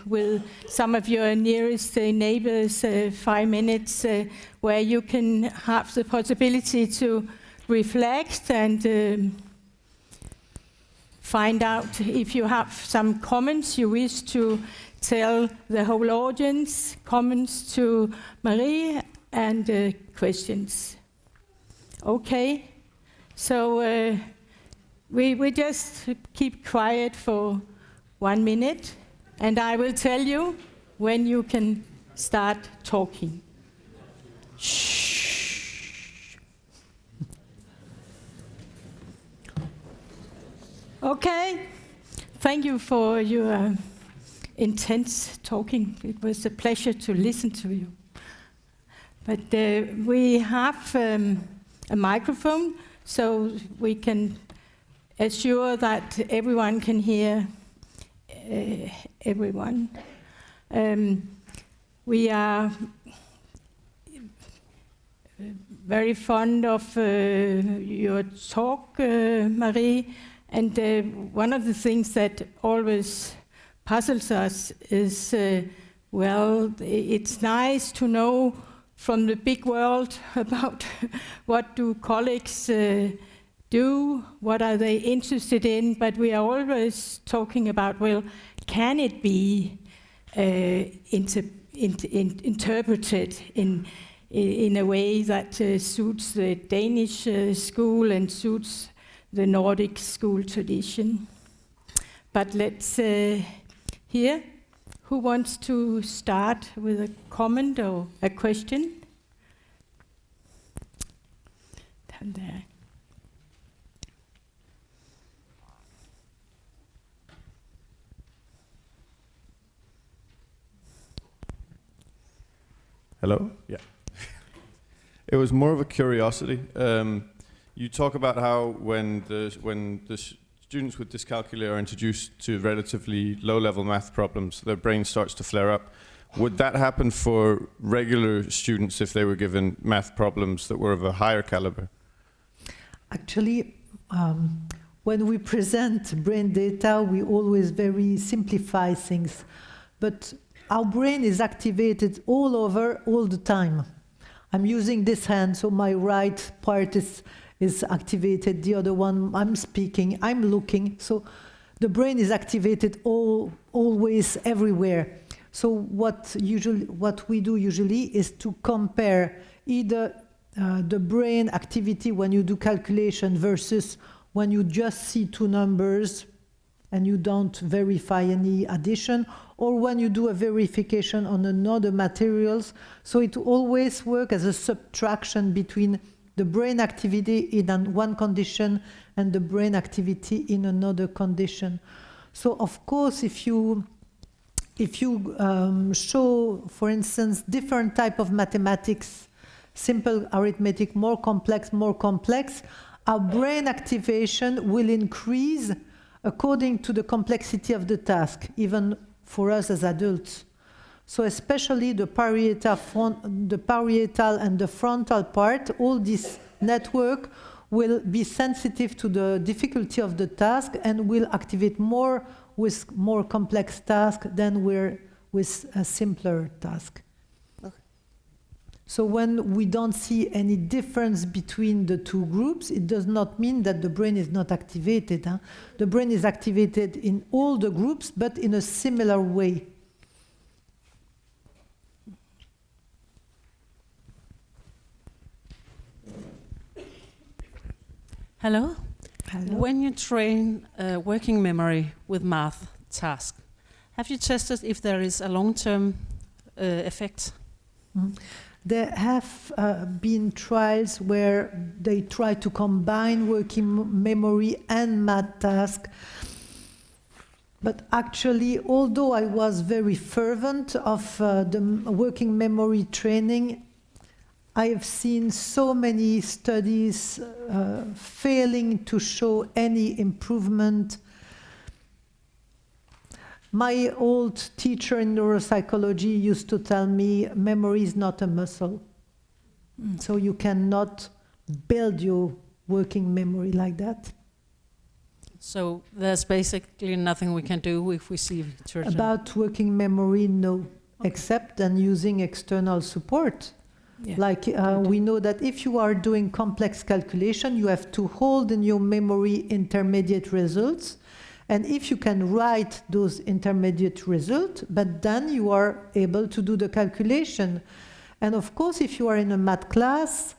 with some of your nearest neighbors, 5 minutes, where you can have the possibility to reflect and find out if you have some comments you wish to tell the whole audience, comments to Marie, and questions. Okay, so we just keep quiet for 1 minute, and I will tell you when you can start talking. Shh. Okay, thank you for your intense talking. It was a pleasure to listen to you. But we have a microphone, so we can assure that everyone can hear everyone. We are very fond of your talk, Marie, and one of the things that always puzzles us is, well, it's nice to know from the big world about what do colleagues do, what are they interested in, but we are always talking about, well, can it be interpreted in a way that suits the Danish school and suits the Nordic school tradition. But let's hear who wants to start with a comment or a question. Down there. Hello? Yeah. It was more of a curiosity. You talk about how when the students with dyscalculia are introduced to relatively low-level math problems, their brain starts to flare up. Would that happen for regular students if they were given math problems that were of a higher caliber? Actually, when we present brain data, we always very simplify things. But our brain is activated all over, all the time. I'm using this hand, so my right part is activated, the other one, I'm speaking, I'm looking. So the brain is activated always, everywhere. So what we do usually is to compare either the brain activity when you do calculation versus when you just see two numbers and you don't verify any addition, or when you do a verification on another materials. So it always works as a subtraction between the brain activity in one condition and the brain activity in another condition. So of course, if you show, for instance, different type of mathematics, simple arithmetic, more complex, our brain activation will increase according to the complexity of the task, even for us as adults. So especially the parietal and the frontal part, all this network will be sensitive to the difficulty of the task and will activate more with more complex tasks than with a simpler task. Okay. So when we don't see any difference between the two groups, it does not mean that the brain is not activated. Huh? The brain is activated in all the groups, but in a similar way. Hello. Hello. When you train working memory with math tasks, have you tested if there is a long-term effect? Mm. There have been trials where they try to combine working memory and math tasks. But actually, although I was very fervent of the working memory training, I have seen so many studies failing to show any improvement. My old teacher in neuropsychology used to tell me, memory is not a muscle. So you cannot build your working memory like that. So there's basically nothing we can do if we see children. About working memory, no, except then using external support. Yeah. Like we know that if you are doing complex calculation, you have to hold in your memory intermediate results. And if you can write those intermediate results, but then you are able to do the calculation. And of course, if you are in a math class,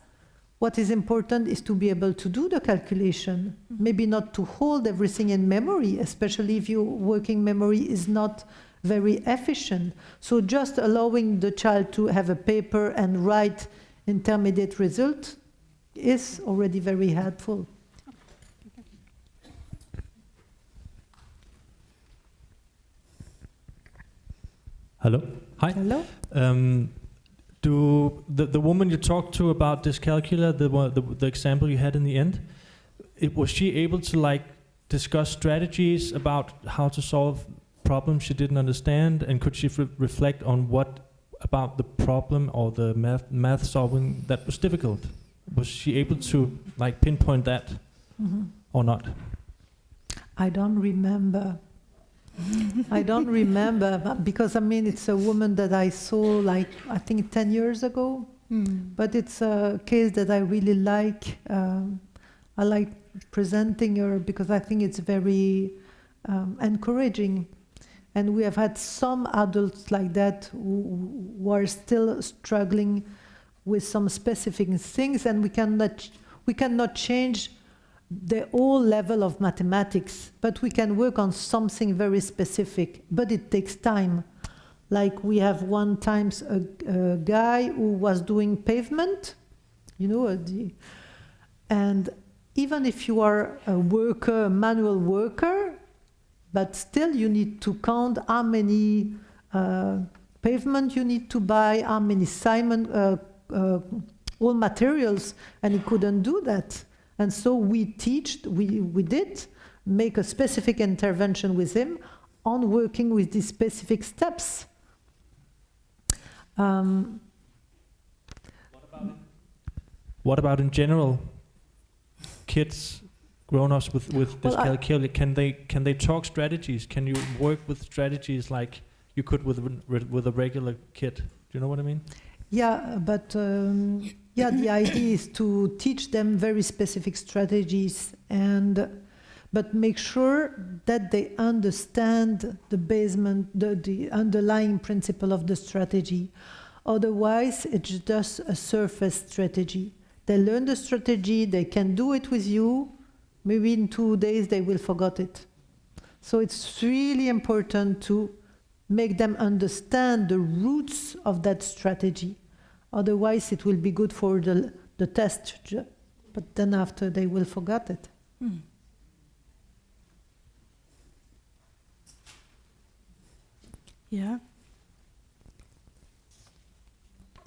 what is important is to be able to do the calculation. Maybe not to hold everything in memory, especially if your working memory is not very efficient. So just allowing the child to have a paper and write intermediate result is already very helpful. Hello. Hi. Hello. Do the woman you talked to about Dyscalculia, the example you had in the end, was she able to like discuss strategies about how to solve problems she didn't understand, and could she reflect on what about the problem or the math solving that was difficult? Was she able to like pinpoint that or not? I don't remember. I don't remember, because I mean it's a woman that I saw like I think 10 years ago, but it's a case that I really like. I like presenting her because I think it's very encouraging, and we have had some adults like that who are still struggling with some specific things, and we cannot change the whole level of mathematics, but we can work on something very specific, but it takes time. Like we have one time a guy who was doing pavement, you know, and even if you are a worker, a manual worker, but still you need to count how many pavement you need to buy, how many all materials, and he couldn't do that. And so we did make a specific intervention with him on working with these specific steps. What about in general? Kids, grown-ups with Dyscalculia, can they talk strategies? Can you work with strategies like you could with a regular kid? Do you know what I mean? Yeah, but yeah, the idea is to teach them very specific strategies, but make sure that they understand the basement, the underlying principle of the strategy. Otherwise, it's just a surface strategy. They learn the strategy, they can do it with you. Maybe in 2 days they will forget it. So it's really important to make them understand the roots of that strategy. Otherwise, it will be good for the test, but then after they will forget it. Yeah.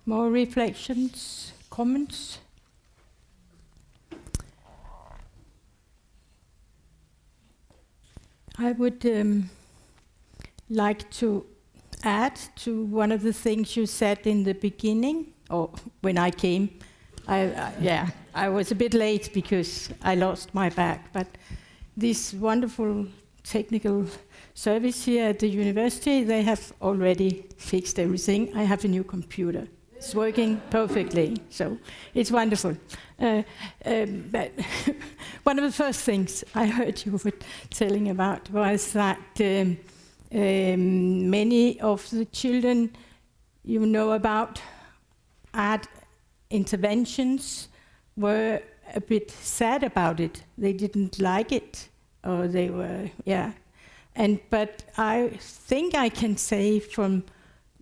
More reflections, comments? I would like to add to one of the things you said in the beginning, or when I came. I was a bit late because I lost my bag, but this wonderful technical service here at the university, they have already fixed everything. I have a new computer. It's working perfectly, so it's wonderful. But one of the first things I heard you were telling about was that many of the children you know about had interventions were a bit sad about it. They didn't like it, or they were, but I think I can say from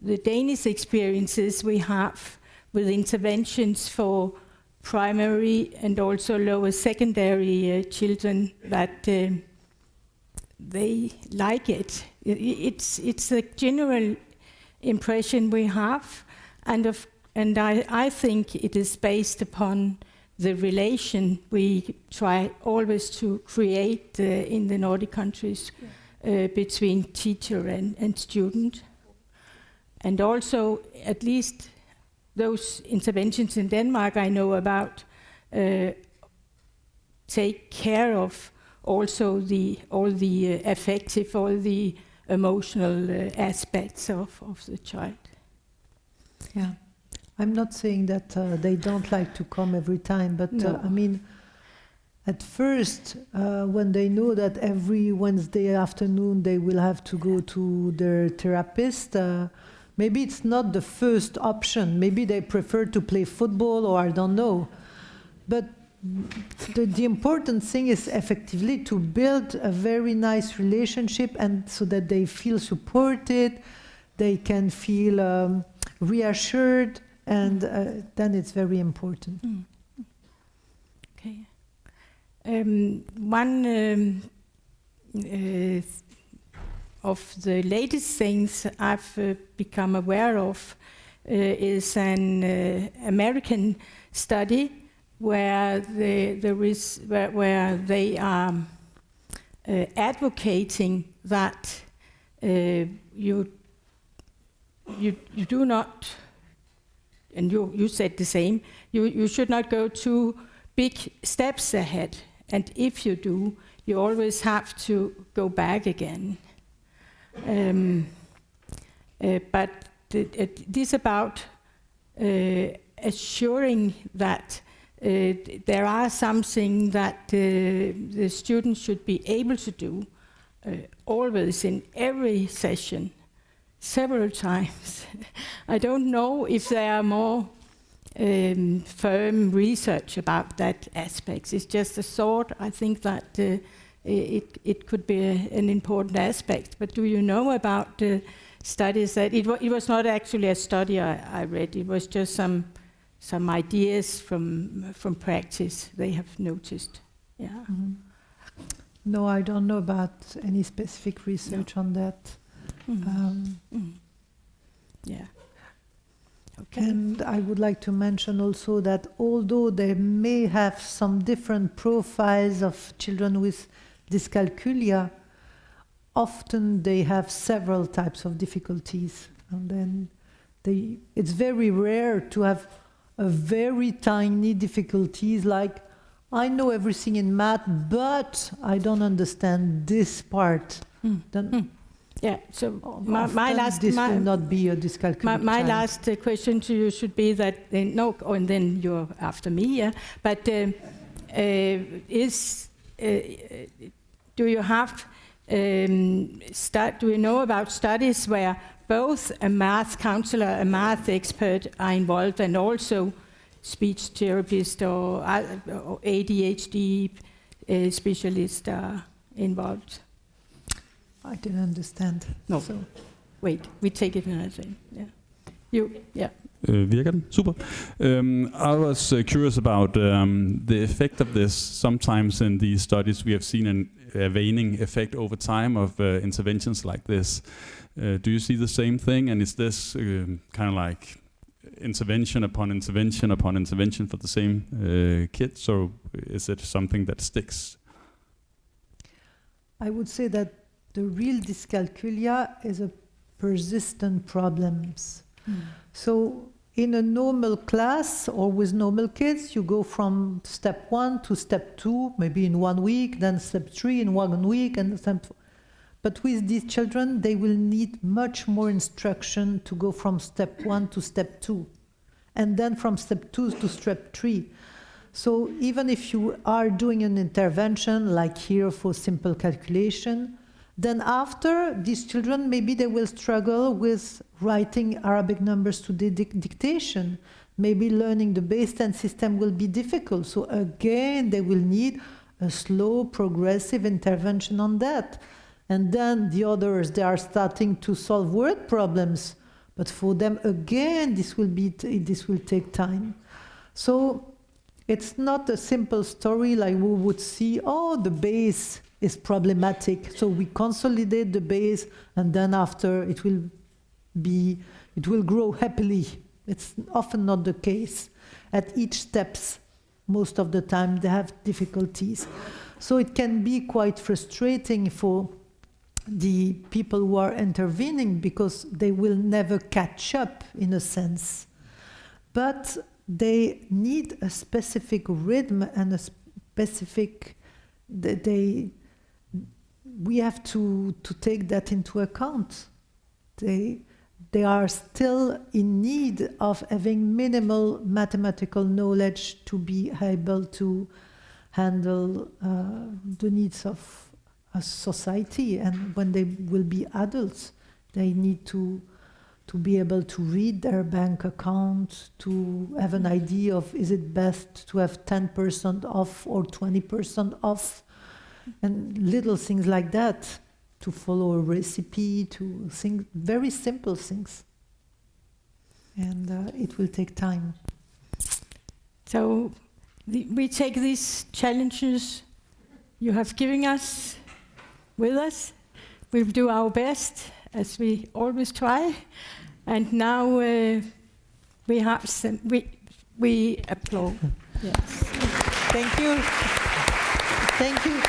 the Danish experiences we have with interventions for primary and also lower secondary children that they like it. It's a general impression we have, and And I think it is based upon the relation we try always to create in the Nordic countries between teacher and student. And also, at least those interventions in Denmark I know about take care of also all the affective, all the emotional aspects of the child. Yeah. I'm not saying that they don't like to come every time, but No. I mean, at first, when they know that every Wednesday afternoon they will have to go to their therapist, maybe it's not the first option. Maybe they prefer to play football, or I don't know. But the important thing is effectively to build a very nice relationship, and so that they feel supported, they can feel reassured, and then it's very important. Okay. One of the latest things I've become aware of is an American study where they are advocating that you do not, and you said the same, you should not go too big steps ahead, and if you do, you always have to go back again. But this about assuring that there are something that the students should be able to do always in every session, several times. I don't know if there are more firm research about that aspect. It's just a thought. I think that it could be an important aspect. But do you know about studies that it was not actually a study I read. It was just some ideas from practice they have noticed. Yeah. Mm-hmm. No, I don't know about any specific research on that. Yeah. Okay. And I would like to mention also that although they may have some different profiles of children with dyscalculia, often they have several types of difficulties. And then it's very rare to have a very tiny difficulties like, I know everything in math, but I don't understand this part. Then Yeah, so my last... This will not be a dyscalculia. My last question to you should be that, and then you're after me, yeah? But do you have, do you know about studies where both a math counselor, a math expert are involved, and also speech therapist or ADHD specialist are involved? I didn't understand. No. So. Wait, we take it another thing. Yeah. You, yeah. Virker den? Super. I was curious about the effect of this. Sometimes in these studies we have seen a waning effect over time of interventions like this. Do you see the same thing? And is this kind of like intervention upon intervention upon intervention for the same kids, or is it something that sticks? I would say that the real dyscalculia is a persistent problems. So in a normal class or with normal kids, you go from step 1 to step 2, maybe in 1 week, then step 3 in 1 week, and step 4. But with these children, they will need much more instruction to go from step 1 to step 2, and then from step 2 to step 3. So even if you are doing an intervention, like here for simple calculation, then after, these children, maybe they will struggle with writing Arabic numbers to the dictation. Maybe learning the base 10 system will be difficult. So again, they will need a slow, progressive intervention on that. And then the others, they are starting to solve word problems. But for them, again, this will take time. So it's not a simple story like we would see, oh, the base is problematic, so we consolidate the base, and then after it will grow happily. It's often not the case. At each steps, most of the time, they have difficulties. So it can be quite frustrating for the people who are intervening because they will never catch up, in a sense. But they need a specific rhythm and a specific... we have to take that into account. They are still in need of having minimal mathematical knowledge to be able to handle the needs of a society. And when they will be adults, they need to be able to read their bank account, to have an idea of, is it best to have 10% off or 20% off, and little things like that, to follow a recipe, to think very simple things. And it will take time. So we take these challenges you have given us with us. We'll do our best, as we always try. And now we have some, we applaud. Yes. Thank you. Thank you.